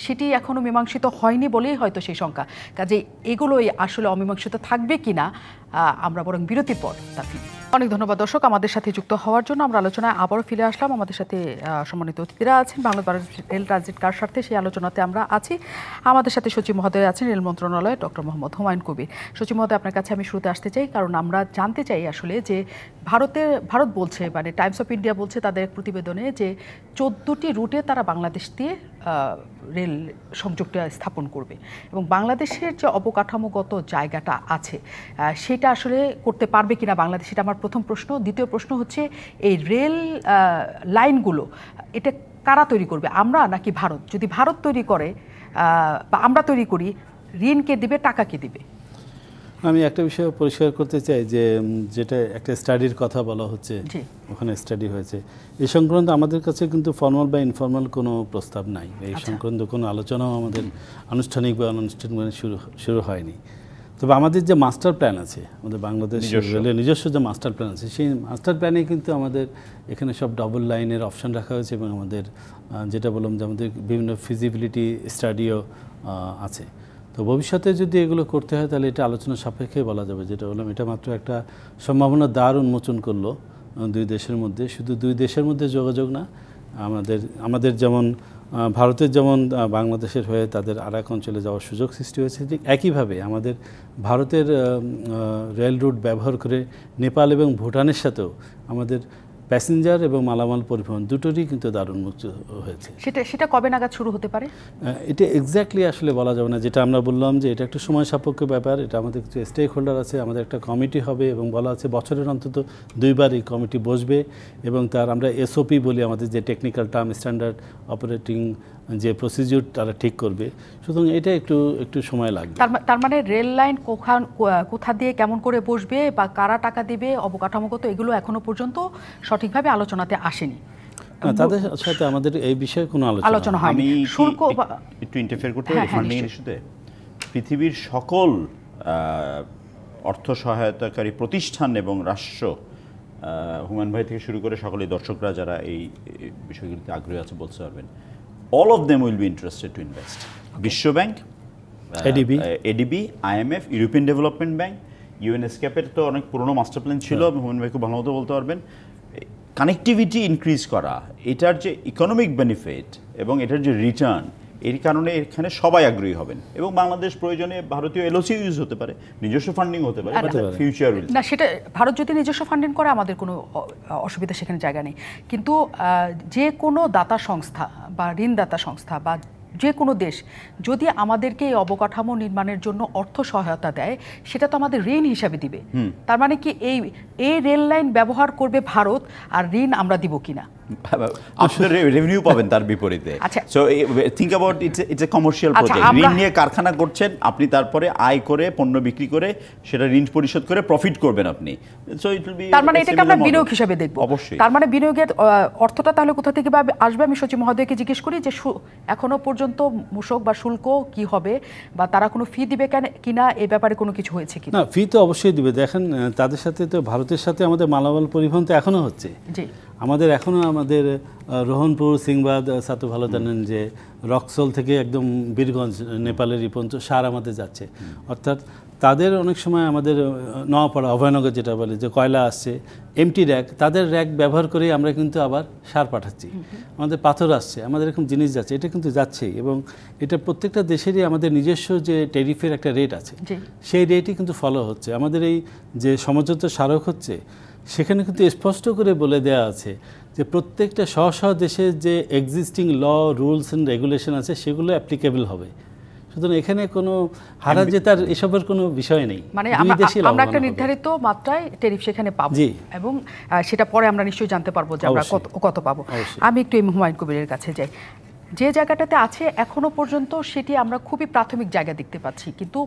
সেটি এখনো মীমাংসিত হয়নি বলেই হয়তো সেই শঙ্কা। কাজে এগুলোই আসলে অমীমাংসিত থাকবে কিনা আমরা বরং বিরতির পর তা ফিরি। অনেক ধন্যবাদ দর্শক আমাদের সাথে যুক্ত হওয়ার জন্য। আমরা আলোচনায় আবারও ফিরে আসলাম। আমাদের সাথে সম্মানিত অতিথিরা আছেন। বাংলাদেশ রেল ট্রানজিট কার স্বার্থে সেই আলোচনাতে আমরা আছি। আমাদের সাথে সচিব মহোদয় আছেন রেল মন্ত্রণালয়ে ডক্টর মোহাম্মদ হুমায়ুন কবির। সচিব মহোদয়, আপনার কাছে আমি শুরুতে আসতে চাই, কারণ আমরা জানতে চাই আসলে যে ভারত বলছে, মানে টাইমস অফ ইন্ডিয়া বলছে তাদের এক প্রতিবেদনে যে 14টি রুটে তারা বাংলাদেশ দিয়ে রেল সংযোগটা স্থাপন করবে এবং বাংলাদেশের যে অবকাঠামোগত জায়গাটা আছে সেটা আসলে করতে পারবে কিনা বাংলাদেশ, এটা আমার প্রথম প্রশ্ন। দ্বিতীয় প্রশ্ন হচ্ছে এই রেল লাইনগুলো এটা কারা তৈরি করবে, আমরা নাকি ভারত? যদি ভারত তৈরি করে বা আমরা তৈরি করি, ঋণ কে দিবে, টাকা কে দিবে? আমি একটা বিষয় পরিষ্কার করতে চাই যে যেটা একটা স্টাডির কথা বলা হচ্ছে, ওখানে স্টাডি হয়েছে, এই সংক্রান্ত আমাদের কাছে কিন্তু ফর্মাল বা ইনফর্মাল কোনো প্রস্তাব নাই। এই সংক্রান্ত কোনো আলোচনাও আমাদের আনুষ্ঠানিক বা অনানুষ্ঠানিক শুরু হয়নি। তবে আমাদের যে মাস্টার প্ল্যান আছে, আমাদের বাংলাদেশ রেলের নিজস্ব যে মাস্টার প্ল্যান আছে, সেই মাস্টার প্ল্যানে কিন্তু আমাদের এখানে সব ডাবল লাইনের অপশান রাখা হয়েছে এবং আমাদের যেটা বললাম যে আমাদের বিভিন্ন ফিজিবিলিটি স্টাডিও আছে। তো ভবিষ্যতে যদি এগুলো করতে হয় তাহলে এটা আলোচনা সাপেক্ষে বলা যাবে। যেটা বললাম, এটা মাত্র একটা সম্ভাবনার দ্বার উন্মোচন করলো দুই দেশের মধ্যে। শুধু দুই দেশের মধ্যে যোগাযোগ না, আমাদের যেমন ভারতের যেমন বাংলাদেশের হয়ে তাদের আরেক অঞ্চলে যাওয়ার সুযোগ সৃষ্টি হয়েছে, ঠিক একইভাবে আমাদের ভারতের রেল রুট ব্যবহার করে নেপাল এবং ভুটানের সাথেও আমাদের প্যাসেঞ্জার এবং মালামাল পরিবহন দুটোরই কিন্তু দারুণ মুক্ত হয়েছে। সেটা কবে নাগাদ শুরু হতে পারে? এটা এক্স্যাক্টলি আসলে বলা যাবে না। যেটা আমরা বললাম যে এটা একটা সময় সাপেক্ষ ব্যাপার। এটা আমাদের কিছু স্টেক হোল্ডার আছে, আমাদের একটা কমিটি হবে এবং বলা আছে বছরের অন্তত 2বার এই কমিটি বসবে এবং তার আমরা এসওপি বলি, আমাদের যে টেকনিক্যাল টার্ম স্ট্যান্ডার্ড অপারেটিং যে প্রসিডিউর তারা ঠিক করবে। সুতরাং এটা একটু সময় লাগবে। তার মানে রেল লাইন কোথা দিয়ে কেমন করে বসবে বা কারা টাকা দিবে, অবকাঠামোগত এগুলো এখনো পর্যন্ত সঠিকভাবে আলোচনাতে আসেনি। তাদের সাথে আমাদের এই বিষয়ে কোনো আলোচনা হয়নি। শুল্ক একটু ইন্টারফেয়ার করতে ফান্ডিং ইস্যুতে পৃথিবীর সকল অর্থ সহায়তাকারী প্রতিষ্ঠান এবং রাষ্ট্র, হুমায়ুন ভাই থেকে শুরু করে সকলেই দর্শকরা যারা এই বিষয়গুলিতে আগ্রহী আছে বলতে পারবেন, all of them will be interested to invest. বিশ্ব bank, ADB, IMF, European development bank, ইউএনএসকেপের তো অনেক পুরনো মাস্টার প্ল্যান ছিল, হুমায়ুন ভাই খুব ভালো মতো বলতে পারবেন। কানেক্টিভিটি ইনক্রিজ করা, এটার যে ইকোনমিক বেনিফিট এবং এটার যে রিটার্ন, এর কারণে এখানে সবাই আগ্রহী হবেন এবং বাংলাদেশ প্রয়োজনে ভারতীয় এলওসি ইউজ হতে পারে, নিজস্ব ফান্ডিং হতে পারে, ফিউচার না সেটা ভারত যদি নিজস্ব ফান্ডিং করে আমাদের কোনো অসুবিধা সেখানে জায়গা নেই। কিন্তু যে কোনো দাতা সংস্থা বা ঋণদাতা সংস্থা বা যে কোনো দেশ যদি আমাদেরকে এই অবকাঠামো নির্মাণের জন্য অর্থ সহায়তা দেয়, সেটা তো আমাদের ঋণ হিসাবে দিবে। তার মানে কি এই রেল লাইন ব্যবহার করবে ভারত আর ঋণ আমরা দিব কিনা? আপনার রেভিনিউ পাবেন তার বিপরীতে। So think about it's a commercial project. ঋণ নিয়ে কারখানা করছেন আপনি, তারপরে আয় করে পণ্য বিক্রি করে সেটা ঋণ পরিশোধ করে প্রফিট করবেন আপনি। সো ইট উইল বি, তার মানে এটাকে আমরা বিনিয়োগ হিসেবে দেখব। অবশ্যই। তার মানে বিনিয়োগের অর্থটা তাহলে কোথা থেকে আসবে? আমি সচিব মহোদয়কে জিজ্ঞেস করি যে এখনো পর্যন্ত মূসক বা শুল্ক কি হবে বা তারা কোনো ফি দিবে কিনা, এই ব্যাপারে কোনো কিছু হয়েছে কিনা? না, ফি তো অবশ্যই দিবে। দেখেন তাদের সাথে তো ভারতের সাথে আমাদের মালামাল পরিবহন তো এখনো হচ্ছে। জি, আমাদের রোহনপুর, সিংবাদ, সাতু ভালো জানেন যে রক্সল থেকে একদম বীরগঞ্জ নেপালের পর্যন্ত সার আমাদের যাচ্ছে। অর্থাৎ তাদের অনেক সময় আমাদের নোয়াপাড়া, অভয়নগর যেটা বলে যে কয়লা আসছে, এমটি র্যাক, তাদের র্যাক ব্যবহার করেই আমরা কিন্তু আবার সার পাঠাচ্ছি। আমাদের পাথর আসছে, আমাদের এরকম জিনিস যাচ্ছে, এটা কিন্তু যাচ্ছেই। এবং এটা প্রত্যেকটা দেশেরই আমাদের নিজস্ব যে ট্যারিফের একটা রেট আছে, সেই রেটই কিন্তু ফলো হচ্ছে। আমাদের এই যে সমঝোতা স্মারক হচ্ছে, সেখানে কিন্তু স্পষ্ট করে বলে দেওয়া আছে যে প্রত্যেকটা স্ব দেশের যে existing law, rules and regulation আছে সেগুলো অ্যাপ্লিকেবল হবে। সুতরাং এখানে কোনো হারা জেতার এসবের কোনো বিষয় নেই। মানে আমরা একটা নির্ধারিত মাত্রায় ট্যারিফ সেখানে পাবো এবং সেটা পরে আমরা নিশ্চয়ই জানতে পারবো যে আমরা কত পাবো। আমি একটু হুমায়ুন কবিরের কাছে যাই। যে জায়গাটাতে আছে এখনো পর্যন্ত সেটি আমরা খুবই প্রাথমিক জায়গা দেখতে পাচ্ছি, কিন্তু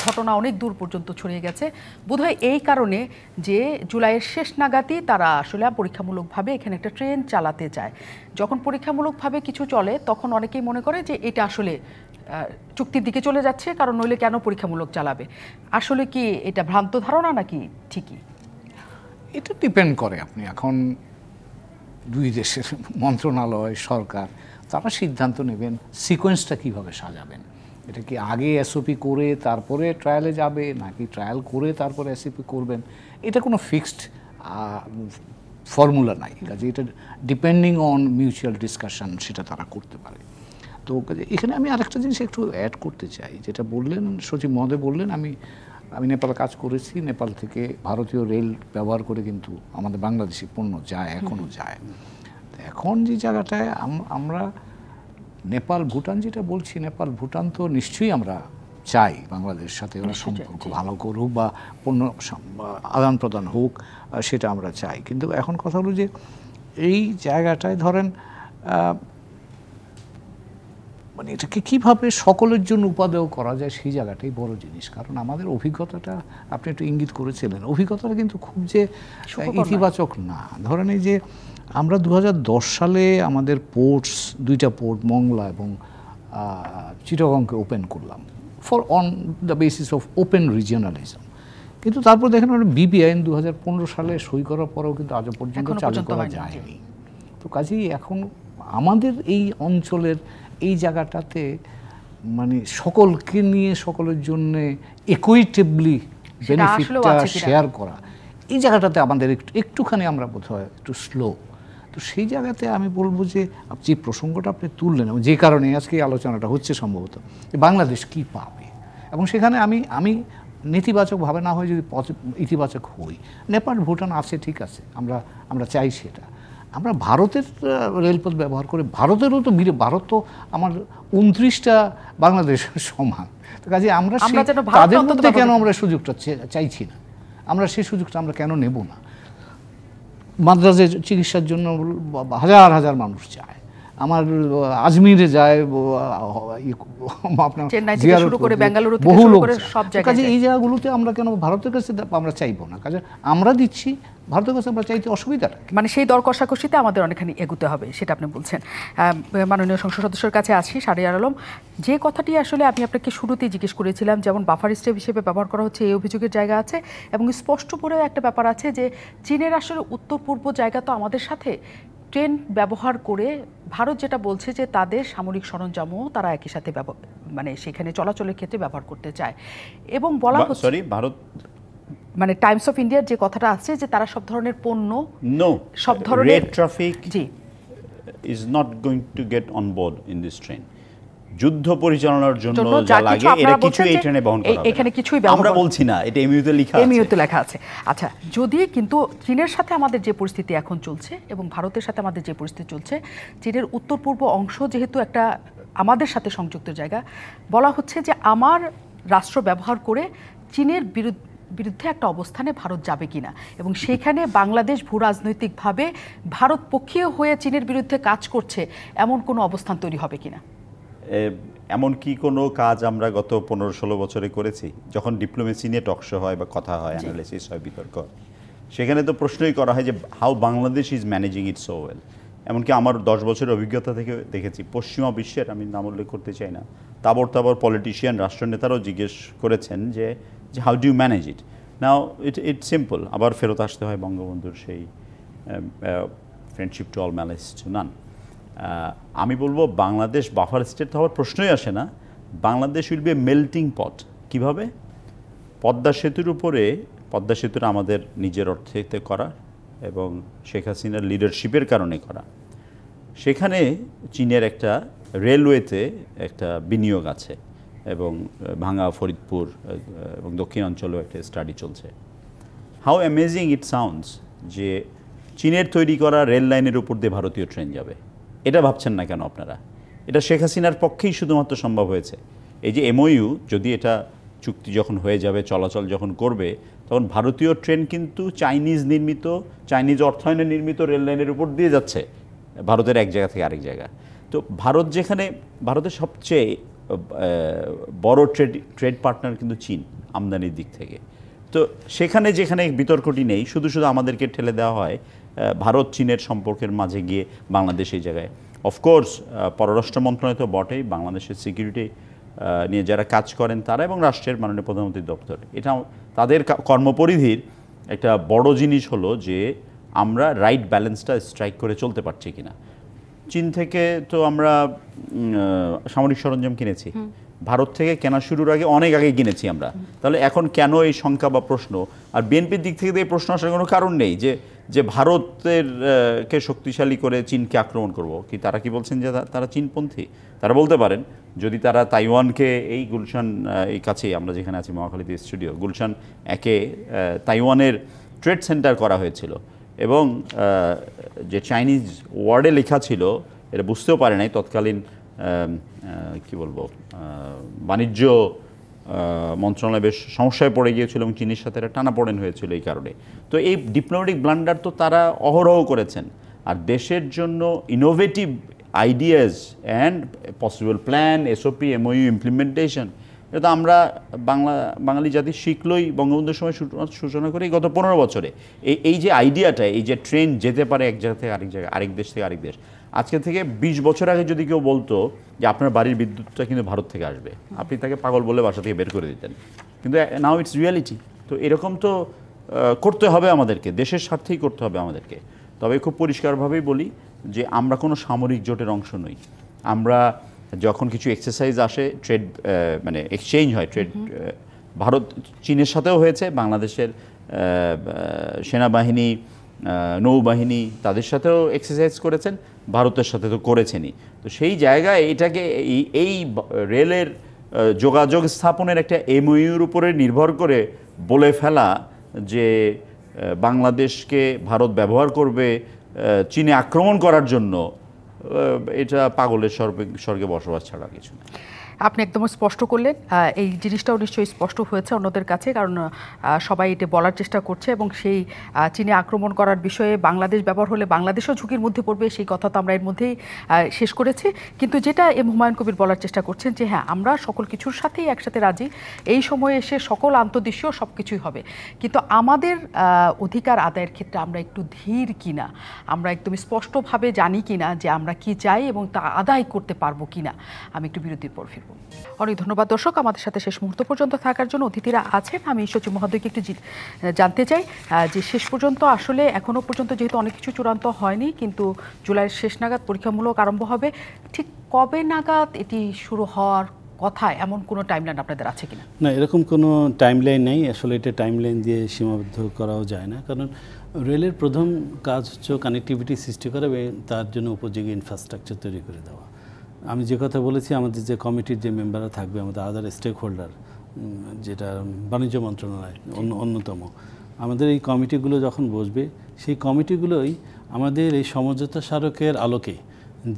ঘটনা অনেক দূর পর্যন্ত ছড়িয়ে গেছে। বোধহয় এই কারণে যে জুলাইয়ের শেষ নাগাদই তারা আসলে পরীক্ষামূলকভাবে এখানে একটা ট্রেন চালাতে চায়। যখন পরীক্ষামূলকভাবে কিছু চলে তখন অনেকেই মনে করে যে এটা আসলে চুক্তির দিকে চলে যাচ্ছে, কারণ নইলে কেন পরীক্ষামূলক চালাবে। আসলে কি এটা ভ্রান্ত ধারণা নাকি ঠিকই? এটা ডিপেন্ড করে। আপনি এখন দুই দেশের মন্ত্রণালয়, সরকার, তারা সিদ্ধান্ত নেবেন সিকোয়েন্সটা কীভাবে সাজাবেন। এটা কি আগে এসওপি করে তারপরে ট্রায়ালে যাবে, নাকি ট্রায়াল করে তারপরে এসওপি করবেন? এটা কোনো ফিক্সড ফর্মুলা নাই, কাজে এটা ডিপেন্ডিং অন মিউচুয়াল ডিসকাশন সেটা তারা করতে পারে। তো এখানে আমি আরেকটা জিনিস একটু অ্যাড করতে চাই, যেটা বললেন সচিব মহোদয় বললেন, আমি নেপালে কাজ করেছি, নেপাল থেকে ভারতীয় রেল ব্যবহার করে কিন্তু আমাদের বাংলাদেশি পণ্য যায়, এখনও যায়। এখন যে জায়গাটায় আমরা নেপাল ভুটান যেটা বলছি, নেপাল ভুটান তো নিশ্চয়ই আমরা চাই বাংলাদেশের সাথে ওরা সম্পর্ক ভালো করুক বা পণ্য আদান প্রদান হোক, সেটা আমরা চাই। কিন্তু এখন কথা হলো যে এই জায়গাটায় ধরেন মানে এটাকে কীভাবে সকলের জন্য উপাদেয় করা যায়, সেই জায়গাটাই বড় জিনিস। কারণ আমাদের অভিজ্ঞতাটা আপনি একটু ইঙ্গিত করেছিলেন, অভিজ্ঞতাটা কিন্তু খুব যে ইতিবাচক না। ধরেন এই যে আমরা 2010 সালে আমাদের পোর্টস, 2টা পোর্ট মংলা এবং চিটাগংকে ওপেন করলাম on the basis of open regionalism. কিন্তু তারপর দেখেন আমরা বিবি আইন 2015 সালে সই করার পরেও কিন্তু আজও পর্যন্ত চালু করা যায়নি। তো কাজেই এখন আমাদের এই অঞ্চলের এই জায়গাটাতে মানে সকলকে নিয়ে সকলের জন্য ইকুইটেবলি বেনিফিটটা শেয়ার করা, এই জায়গাটাতে আমাদের একটুখানি আমরা বোধহয় একটু স্লো। তো সেই জায়গাতে আমি বলবো যে যে প্রসঙ্গটা আপনি তুললেন এবং যে কারণে আজকে এই আলোচনাটা হচ্ছে সম্ভবত, যে বাংলাদেশ কি পাবে, এবং সেখানে আমি নেতিবাচকভাবে না হয়ে যদি ইতিবাচক হই, নেপাল ভুটান আছে ঠিক আছে, আমরা চাই সেটা। আমরা ভারতের রেলপথ ব্যবহার করে, ভারতেরও তো ভারত তো আমার 29টা বাংলাদেশের সমান। তো কাজে আমরা তাদের মধ্যে কেন আমরা সুযোগটা চাইছি না, আমরা সেই সুযোগটা আমরা কেন নেব না? মাদ্রাজে চিকিৎসার জন্য হাজার হাজার মানুষ যায়, আমার আজমিরে যায়, আপনার বহু লোক। কাজে এই জায়গাগুলোতে আমরা কেন ভারতের কাছে আমরা চাইবো না? কাজে আমরা দিচ্ছি, ভারতের কাছে আমরা চাইতে অসুবিধাটা মানে সেই দর কষাকষিতে আমাদের অনেকখানি এগুতে হবে, সেটা আপনি বলছেন। মাননীয় সংসদ সদস্যের কাছে আছি, শাহরিয়ার আলম, যে কথাটি আসলে আমি আপনাকে শুরুতেই জিজ্ঞেস করেছিলাম, যেমন বাফার স্টেপ হিসেবে ব্যবহার করা হচ্ছে, এই অভিযোগের জায়গা আছে, এবং স্পষ্ট করে একটা ব্যাপার আছে যে চীনের আসলে উত্তর পূর্ব জায়গা তো আমাদের সাথে, ট্রেন ব্যবহার করে ভারত যেটা বলছে যে তাদের সামরিক সরঞ্জামও তারা একই সাথে মানে সেখানে চলাচলের ক্ষেত্রে ব্যবহার করতে চায়, এবং বলা হচ্ছে ভারত মানে টাইমস অফ ইন্ডিয়ার যে কথাটা আছে যে তারা সব ধরনের পণ্য, সব ধরনের traffic is not going to get on board in this train. যুদ্ধ পরিচালনার জন্য যা লাগে এরা কিছু এই ট্রেনে বহন করা হবে, এখানে কিছুই আমরা বলছি না, এটা এমইউতে লেখা আছে, এমইউতে লেখা আছে। আচ্ছা, যদি কিন্তু চীনের সাথে আমাদের যে পরিস্থিতি এখন চলছে এবং ভারতের সাথে আমাদের যে পরিস্থিতি চলছে, চীনের উত্তর পূর্ব অংশ যেহেতু একটা আমাদের সাথে সংযুক্ত জায়গা, বলা হচ্ছে যে আমার রাষ্ট্র ব্যবহার করে চীনের বিরুদ্ধে একটা অবস্থানে ভারত যাবে কিনা, এবং সেইখানে বাংলাদেশ ভূ রাজনৈতিকভাবে ভারত পক্ষীয় হয়ে চীনের বিরুদ্ধে কাজ করছে এমন কোনো অবস্থান তৈরি হবে কিনা? এমন কি কোনো কাজ আমরা গত 15-16 বছরে করেছি? যখন ডিপ্লোমেসি নিয়ে টকশো হয় বা কথা হয়, অ্যানালিসিস হয়, বিতর্ক হয়, সেখানে তো প্রশ্নই করা হয় যে how Bangladesh is managing it so well. এমনকি আমার 10 বছরের অভিজ্ঞতা থেকে দেখেছি পশ্চিমা বিশ্বের, আমি নাম উল্লেখ করতে চাই না, তাবর পলিটিশিয়ান, রাষ্ট্রনেতারাও জিজ্ঞেস করেছেন যে how do you manage it. Now it simple, আবার ফেরত আসতে হয় বঙ্গবন্ধুর সেই friendship to all malice to none. আমি বলবো বাংলাদেশ বাফার স্টেট হওয়ার প্রশ্নই আসে না। Bangladesh will be a melting pot. কীভাবে? পদ্মা সেতুর উপরে, পদ্মা সেতুটা আমাদের নিজের অর্থেতে করা এবং শেখ হাসিনার লিডারশিপের কারণে করা। সেখানে চীনের একটা রেলওয়েতে একটা বিনিয়োগ আছে এবং ভাঙ্গা, ফরিদপুর এবং দক্ষিণাঞ্চলেও একটা স্টাডি চলছে। হাউ অ্যামেজিং ইট সাউন্ডস যে চীনের তৈরি করা রেল লাইনের উপর দিয়ে ভারতীয় ট্রেন যাবে। এটা ভাবছেন না কেন আপনারা? এটা শেখ হাসিনার পক্ষেই শুধুমাত্র সম্ভব হয়েছে। এই যে এমওইউ, যদি এটা চুক্তি যখন হয়ে যাবে, চলাচল যখন করবে, তখন ভারতীয় ট্রেন কিন্তু চাইনিজ নির্মিত, চাইনিজ অর্থায়নে নির্মিত রেল লাইনের উপর দিয়ে যাচ্ছে ভারতের এক জায়গা থেকে আরেক জায়গা। তো ভারত যেখানে, ভারতের সবচেয়ে বড় ট্রেড পার্টনার কিন্তু চীন আমদানির দিক থেকে। তো সেখানে যেখানে বিতর্কটি নেই, শুধু আমাদেরকে ঠেলে দেওয়া হয় ভারত চীনের সম্পর্কের মাঝে গিয়ে বাংলাদেশ এই জায়গায়। অফকোর্স পররাষ্ট্র মন্ত্রণালয় তো বটেই, বাংলাদেশের সিকিউরিটি নিয়ে যারা কাজ করেন তারা এবং রাষ্ট্রের মাননীয় প্রধানমন্ত্রীর দপ্তর, এটা তাদের কর্মপরিধির একটা বড় জিনিস হলো যে আমরা রাইট ব্যালেন্সটা স্ট্রাইক করে চলতে পারছি কিনা। চীন থেকে তো আমরা সামরিক সরঞ্জাম কিনেছি, ভারত থেকে কেনা শুরুর আগে অনেক আগে কিনেছি আমরা, তাহলে এখন কেন এই শঙ্কা বা প্রশ্ন? আর বিএনপির দিক থেকে এই প্রশ্ন আসার কোনো কারণ নেই যে ভারতের কে শক্তিশালী করে চীনকে আক্রমণ করব। কি তারা কি বলছেন যে তারা চীনপন্থী? তারা বলতে পারেন যদি তারা তাইওয়ানকে, এই গুলশান এই কাছেই আমরা যেখানে আছি মহাখালীতে স্টুডিও, গুলশান একে তাইওয়ানের ট্রেড সেন্টার করা হয়েছিল এবং যে চাইনিজ ওয়ার্ডে লেখা ছিল এটা বুঝতেও পারে নাই তৎকালীন কি বলবো বাণিজ্য মন্ত্রণালয় বেশ সমস্যায় পড়ে গিয়েছিল এবং চীনের সাথে একটা টানাপোড়েন হয়েছিল এই কারণে। তো এই ডিপ্লোম্যাটিক ব্লান্ডার তো তারা অহরহ করেছেন। আর দেশের জন্য innovative ideas and possible plan, SOP, MoU implementation, এটা তো আমরা বাঙালি জাতি শিখলই বঙ্গবন্ধুর সময় সূচনা করে গত 15 বছরে। এই যে আইডিয়াটা, এই যে ট্রেন যেতে পারে এক জায়গা থেকে আরেক জায়গায়, আরেক দেশ থেকে আরেক দেশ, আজকে থেকে 20 বছর আগে যদি কেউ বলতো যে আপনার বাড়ির বিদ্যুৎটা কিন্তু ভারত থেকে আসবে, আপনি তাকে পাগল বলে বাসা থেকে বের করে দিতেন। কিন্তু নাও ইটস রিয়ালিটি। তো এরকম তো করতে হবে আমাদেরকে, দেশের স্বার্থেই করতে হবে আমাদেরকে। তবে খুব পরিষ্কারভাবেই বলি যে আমরা কোনো সামরিক জোটের অংশ নই। আমরা যখন কিছু এক্সারসাইজ আসে, ট্রেড মানে এক্সচেঞ্জ হয়, ট্রেড ভারত চীনের সাথেও হয়েছে, বাংলাদেশের সেনাবাহিনী, নৌবাহিনী তাদের সাথেও এক্সারসাইজ করেছেন, ভারতের সাথে তো করেছেনই। তো সেই জায়গায় এটাকে এই রেলের যোগাযোগ স্থাপনের একটা এমওইউর উপরে নির্ভর করে বলে ফেলা যে বাংলাদেশকে ভারত ব্যবহার করবে চীনে আক্রমণ করার জন্য, এটা পাগলের স্বর্গে বসবাস ছাড়া কিছু না। আপনি একদম স্পষ্ট করলেন, এই জিনিসটাও নিশ্চয়ই স্পষ্ট হয়েছে অন্যদের কাছে, কারণ সবাই এটা বলার চেষ্টা করছে এবং সেই চীনে আক্রমণ করার বিষয়ে বাংলাদেশ ব্যবহার হলে বাংলাদেশও ঝুঁকির মধ্যে পড়বে, সেই কথা তো আমরা এর মধ্যেই শেষ করেছি। কিন্তু যেটা হুমায়ুন কবির বলার চেষ্টা করছেন যে হ্যাঁ, আমরা সকল কিছুর সাথেই একসাথে রাজি, এই সময়ে এসে সকল আন্তদেশীয় সব কিছুই হবে, কিন্তু আমাদের অধিকার আদায়ের ক্ষেত্রে আমরা একটু ধীর কিনা, আমরা একদম স্পষ্টভাবে জানি কিনা যে আমরা কি চাই এবং তা আদায় করতে পারবো কিনা। আমি একটু বিরতির পর ফিরব। অনেক ধন্যবাদ দর্শক, আমাদের সাথে শেষ মুহূর্ত পর্যন্ত থাকার জন্য। অতিথিরা আছেন, আমি সচিব মহোদয়কে একটু জানতে চাই যে শেষ পর্যন্ত আসলে এখনও পর্যন্ত যেহেতু অনেক কিছু চূড়ান্ত হয়নি, কিন্তু জুলাইয়ের শেষ নাগাদ পরীক্ষামূলক আরম্ভ হবে, ঠিক কবে নাগাদ এটি শুরু হওয়ার কথা, এমন কোনো টাইমলাইন আপনাদের আছে কিনা? না, এরকম কোনো টাইমলাইন নেই। আসলে এটা টাইমলাইন দিয়ে সীমাবদ্ধ করাও যায় না, কারণ রেলের প্রথম কাজ হচ্ছে কানেক্টিভিটি সৃষ্টি করা এবং তার জন্য উপযোগী ইনফ্রাস্ট্রাকচার তৈরি করে দেওয়া। আমি যে কথা বলেছি, আমাদের যে কমিটির যে মেম্বাররা থাকবে, আমাদের আদার স্টেক হোল্ডার, যেটা বাণিজ্য মন্ত্রণালয় অন্যতম, আমাদের এই কমিটিগুলো যখন বসবে, সেই কমিটিগুলোই আমাদের এই সমঝোতা স্মারকের আলোকে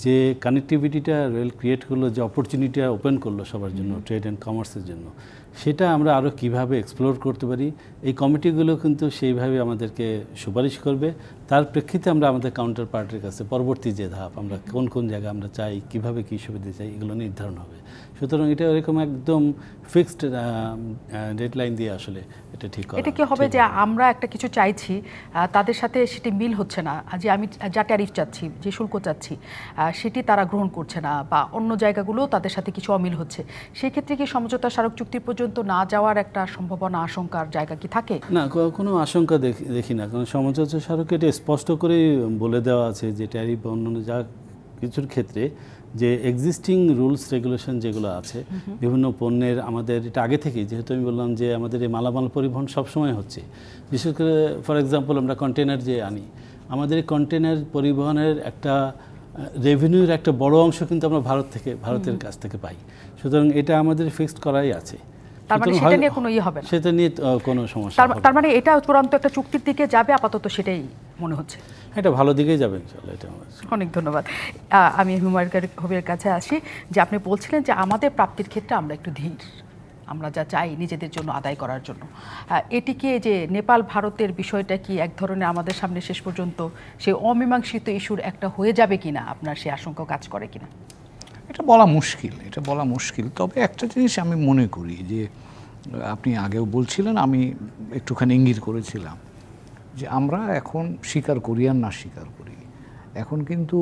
যে কানেক্টিভিটিটা রেল ক্রিয়েট করলো, যে অপরচুনিটিটা ওপেন করলো সবার জন্য, ট্রেড অ্যান্ড কমার্সের জন্য, সেটা আমরা আরও কীভাবে এক্সপ্লোর করতে পারি, এই কমিটিগুলো কিন্তু সেইভাবে আমাদেরকে সুপারিশ করবে। তার প্রেক্ষিতে আমরা আমাদের কাউন্টার পার্টির কাছে পরবর্তী যে ধাপ, আমরা কোন কোন জায়গায় আমরা চাই, কীভাবে কী সুবিধা চাই, এগুলো নির্ধারণ হবে। সুতরাং এটা এরকম একদম ফিক্সড ডেডলাইন দিয়ে আসলে এটা ঠিক করা। এটা কি হবে যে আমরা একটা কিছু চাইছি, তাদের সাথে সেটি মিল হচ্ছে না, যে আমি যা ট্যারিফ চাচ্ছি, যে শুল্ক চাচ্ছি, সেটি তারা গ্রহণ করছে না, বা অন্য জায়গাগুলো তাদের সাথে কিছু অমিল হচ্ছে, সেই ক্ষেত্রে কি সমঝোতা স্মারক চুক্তি পর্যন্ত না যাওয়ার একটা সম্ভাবনা, আশঙ্কার জায়গা কি থাকে? না, কোনো আশঙ্কা দেখি না, কারণ সমঝোতা স্মারকে এটা স্পষ্ট করে বলে দেওয়া আছে যে ট্যারিফ বা অন্যান্য যা কিছুর ক্ষেত্রে যে এক্সিস্টিং রুলস রেগুলেশন যেগুলো আছে বিভিন্ন পণ্যের, আমাদের এটা আগে থেকেই, যেহেতু আমি বললাম যে আমাদের এই মালামাল পরিবহন সবসময় হচ্ছে, বিশেষ করে ফর এক্সাম্পল আমরা কন্টেনার যে আনি, আমাদের এই কন্টেনার পরিবহনের একটা রেভিনিউর একটা বড় অংশ কিন্তু আমরা ভারতের কাছ থেকে পাই। সুতরাং এটা আমাদের ফিক্সড করাই আছে, তার মানে সেটা নিয়ে কোনো ইয়ে হবে না, সেটা নিয়ে কোনো সমস্যা হবে না। তার মানে এটা চূড়ান্ত একটা চুক্তির দিকে যাবে, আপাতত সেটাই মনে হচ্ছে। এটা ভালো দিকেই যাবে ইনশাআল্লাহ। এটা অনেক ধন্যবাদ। আমি হুমায়ুন কবিরের কাছে আসি, যে আপনি বলছিলেন যে আমাদের প্রাপ্তির ক্ষেত্রে আমরা একটু ধীর, আমরা যা চাই নিজেদের জন্য আদায় করার জন্য, এটিকে যে নেপাল ভারতের বিষয়টা কি এক ধরনের আমাদের সামনে শেষ পর্যন্ত সেই অমীমাংসিত ইস্যুর একটা হয়ে যাবে কিনা, আপনার সেই আশঙ্কা কাজ করে কিনা? এটা বলা মুশকিল। তবে একটা জিনিস আমি মনে করি যে আপনি আগেও বলছিলেন, আমি একটুখানি ইঙ্গিত করেছিলাম যে আমরা এখন স্বীকার করি আর না স্বীকার করি, এখন কিন্তু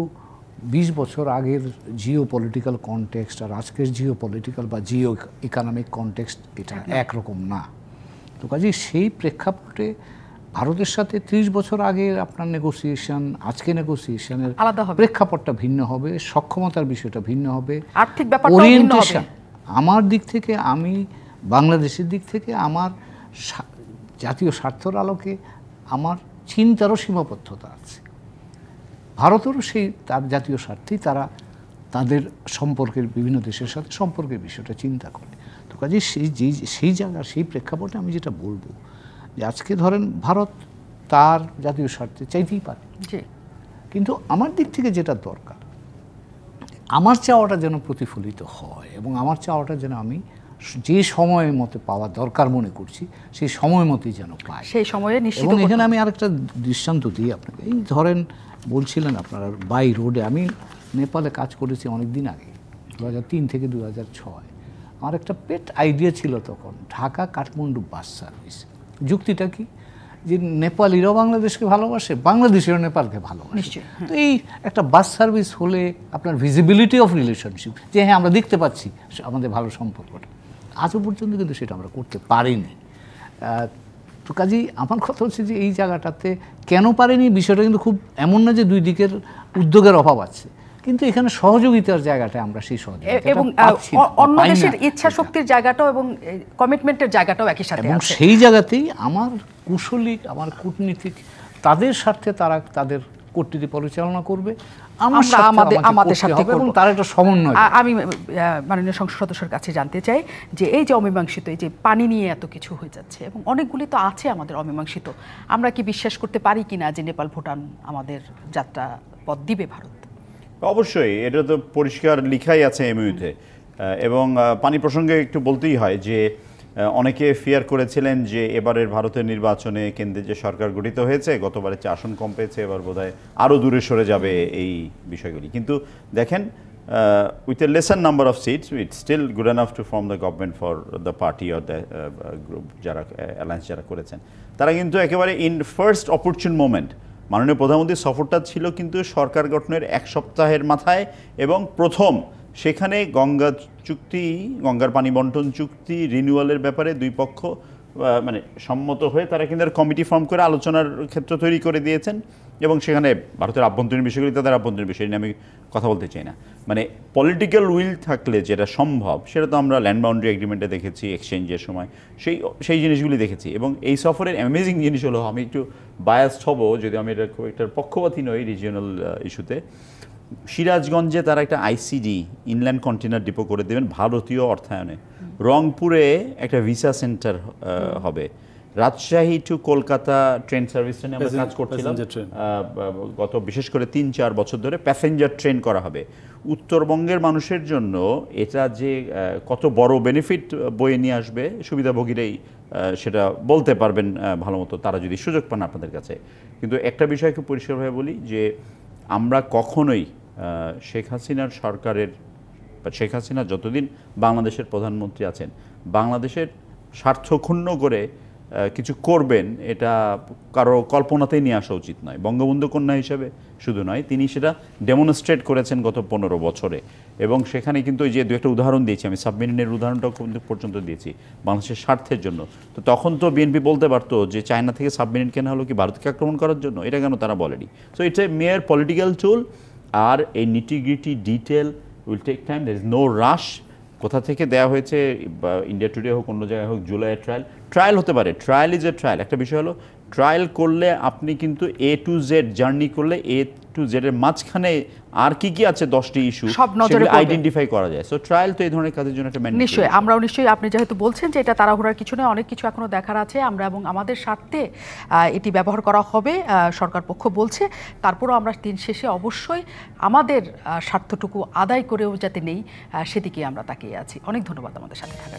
20 বছর আগের জিও পলিটিক্যাল কনটেক্সট আর আজকের জিও পলিটিক্যাল বা জিও ইকোনমিক কনটেক্সট এটা একরকম না। তো কাজেই সেই প্রেক্ষাপটে ভারতের সাথে 30 বছর আগে আপনার নেগোসিয়েশন, আজকে নেগোসিয়েশনের প্রেক্ষাপটটা ভিন্ন হবে, সক্ষমতার বিষয়টা ভিন্ন হবে, আর্থিক ব্যাপারটাও ভিন্ন হবে। আমার দিক থেকে, আমি বাংলাদেশের দিক থেকে আমার জাতীয় স্বার্থের আলোকে আমার চিন্তারও সীমাবদ্ধতা আছে। ভারতেরও সেই তার জাতীয় স্বার্থেই তারা তাদের সম্পর্কের, বিভিন্ন দেশের সাথে সম্পর্কের বিষয়টা চিন্তা করে। তো কাজে সেই জায়গা, সেই প্রেক্ষাপটে আমি যেটা বলবো যে আজকে ধরেন ভারত তার জাতীয় স্বার্থে চাইতেই পারে, কিন্তু আমার দিক থেকে যেটা দরকার, আমার চাওয়াটা যেন প্রতিফলিত হয় এবং আমার চাওয়াটা যেন আমি যে সময়ের মতো পাওয়া দরকার মনে করছি সেই সময় মতোই যেন পাই, সেই সময়ে নিশ্চিত। এবং এখানে আমি আরেকটা দৃষ্টান্ত দিই আপনাকে। এই ধরেন বলছিলেন আপনারা বাই রোডে, আমি নেপালে কাজ করেছি অনেক দিন আগে, 2003 থেকে 2006। আমার একটা পেট আইডিয়া ছিল তখন, ঢাকা কাঠমান্ডু বাস সার্ভিস। যুক্তিটা কি, যে নেপালিরাও বাংলাদেশকে ভালোবাসে, বাংলাদেশেরও নেপালকে ভালোবাসে। তো এই একটা বাস সার্ভিস হলে আপনার ভিজিবিলিটি অফ রিলেশনশিপ, যে হ্যাঁ আমরা দেখতে পাচ্ছি আমাদের ভালো সম্পর্কটা, আজও পর্যন্ত কিন্তু সেটা আমরা করতে পারিনি। তো কাজেই আমার কথা হচ্ছে যে এই জায়গাটাতে কেন পারেনি, বিষয়টা কিন্তু খুব এমন না যে দুই দিকের উদ্যোগের অভাব আছে, কিন্তু এখানে সহযোগিতার জায়গাটা আমরা সেই সহযোগিতা এবং অন্য দেশের ইচ্ছা শক্তির জায়গাটাও এবং কমিটমেন্টের জায়গাটাও একই সাথে আছে। এবং সেই জায়গাতেই আমার কুশলী, আমার কূটনীতিক তাদের স্বার্থে তারা তাদের কূটনীতি পরিচালনা করবে, আমাদের সাথে এবং তার একটা সমন্বয়। আমি মাননীয় সংসদ সদস্যের কাছে জানতে চাই যে এই যে অমীমাংসিত, এই যে পানি নিয়ে এত কিছু হয়ে যাচ্ছে এবং অনেকগুলি তো আছে আমাদের অমীমাংসিত, আমরা কি বিশ্বাস করতে পারি কিনা যে নেপাল ভুটান আমাদের যাত্রা পথ দিবে ভারত? অবশ্যই, এটা তো পরিষ্কার লিখাই আছে এমইউতে। এবং পানি প্রসঙ্গে একটু বলতেই হয় যে অনেকে ফিয়ার করেছিলেন যে এবারের ভারতের নির্বাচনে কেন্দ্রে যে সরকার গঠিত হয়েছে, গতবারে 4 আসন কম পেয়েছে, এবার বোধহয় আরও দূরে সরে যাবে এই বিষয়গুলি। কিন্তু দেখেন, with a lesser number of seats it's still good enough to form the government for the party or the group, যারা অ্যালায়েন্স যারা করেছেন, তারা কিন্তু একেবারে ইন ফার্স্ট অপরচুন মোমেন্ট, মাননীয় প্রধানমন্ত্রীর সফরটা ছিল কিন্তু সরকার গঠনের 1 সপ্তাহের মাথায়, এবং প্রথম সেখানে গঙ্গা চুক্তি, গঙ্গার পানি বন্টন চুক্তি রিনিউয়ালের ব্যাপারে দুই পক্ষ মানে সম্মত হয়ে তারা কিন্তু কমিটি ফর্ম করে আলোচনার ক্ষেত্র তৈরি করে দিয়েছেন। এবং সেখানে ভারতের আভ্যন্তরীণ বিষয়গুলি তাদের আভ্যন্তরীণ বিষয় নিয়ে আমি কথা বলতে চাই না, মানে পলিটিক্যাল উইল থাকলে যেটা সম্ভব সেটা তো আমরা ল্যান্ড বাউন্ডারি এগ্রিমেন্টে দেখেছি, এক্সচেঞ্জের সময় সেই জিনিসগুলি দেখেছি। এবং এই সফরের অ্যামেজিং জিনিস হলো, আমি একটু বায়াসড হব যদি আমি এটা খুব একটা পক্ষপাতী নই রিজিওনাল ইস্যুতে, সিরাজগঞ্জে তারা একটা আইসিডি ইনল্যান্ড কন্টেনার ডিপো করে দেবেন ভারতীয় অর্থায়নে, রংপুরে একটা ভিসা সেন্টার হবে, রাজশাহী টু কলকাতা ট্রেন সার্ভিসটা নিয়ে আমরা কাজ করছিলাম গত বিশেষ করে 3-4 বছর ধরে, প্যাসেঞ্জার ট্রেন করা হবে। উত্তরবঙ্গের মানুষের জন্য এটা যে কত বড় বেনিফিট বয়ে নিয়ে আসবে সুবিধাভোগীরাই সেটা বলতে পারবেন ভালো মতো, তারা যদি সুযোগ পান আপনাদের কাছে। কিন্তু একটা বিষয় খুব পরিষ্কারভাবে বলি যে আমরা কখনোই শেখ হাসিনার সরকারের, শেখ হাসিনা যতদিন বাংলাদেশের প্রধানমন্ত্রী আছেন, বাংলাদেশের স্বার্থ ক্ষুণ্ণ করে কিছু করবেন এটা কারো কল্পনাতেই নিয়ে আসা উচিত নয়। বঙ্গবন্ধু কন্যা হিসেবে শুধু নয়, তিনি সেটা ডেমনস্ট্রেট করেছেন গত 15 বছরে। এবং সেখানে কিন্তু ওই যে দু একটা উদাহরণ দিয়েছি আমি, সাবমেরিনের উদাহরণটাও কিন্তু পর্যন্ত দিয়েছি বাংলাদেশের স্বার্থের জন্য। তো তখন তো বিএনপি বলতে পারতো যে চায়না থেকে সাবমেরিন কেনা হলো কি ভারতকে আক্রমণ করার জন্য, এটা কেন তারা বলেনি। So it's a mere political tool, আর এই nitty gritty detail will take time, there is no rush. কোথা থেকে দেওয়া হয়েছে, ইন্ডিয়া টুডে হোক অন্য জায়গায় হোক, জুলাইয়ের ট্রায়াল হতে পারে, ট্রায়াল ইজ এ ট্রায়াল। একটা বিষয় হলো ট্রায়াল করলে আপনি কিন্তু A to Z জার্নি করলে A to Z এর মাঝখানে আর কি কি আছে 10টি ইস্যু সেগুলো আইডেন্টিফাই করা যায়। সো ট্রায়াল তো এই ধরনের কাজের জন্য একটা ম্যান্ডেটরি। নিশ্চয়ই, আমরাও নিশ্চয়ই, আপনি যেহেতু বলছেন যে এটা তাড়াহুড়ার কিছু নয়, অনেক কিছু এখনো দেখার আছে, আমরা এবং আমাদের স্বার্থে এটি ব্যবহার করা হবে সরকার পক্ষ বলছে। তারপরও আমরা দিন শেষে অবশ্যই আমাদের স্বার্থটুকু আদায় করেও যাতে নেই সেদিকে আমরা তাকিয়ে আছি। অনেক ধন্যবাদ আমাদের সাথে থাকার।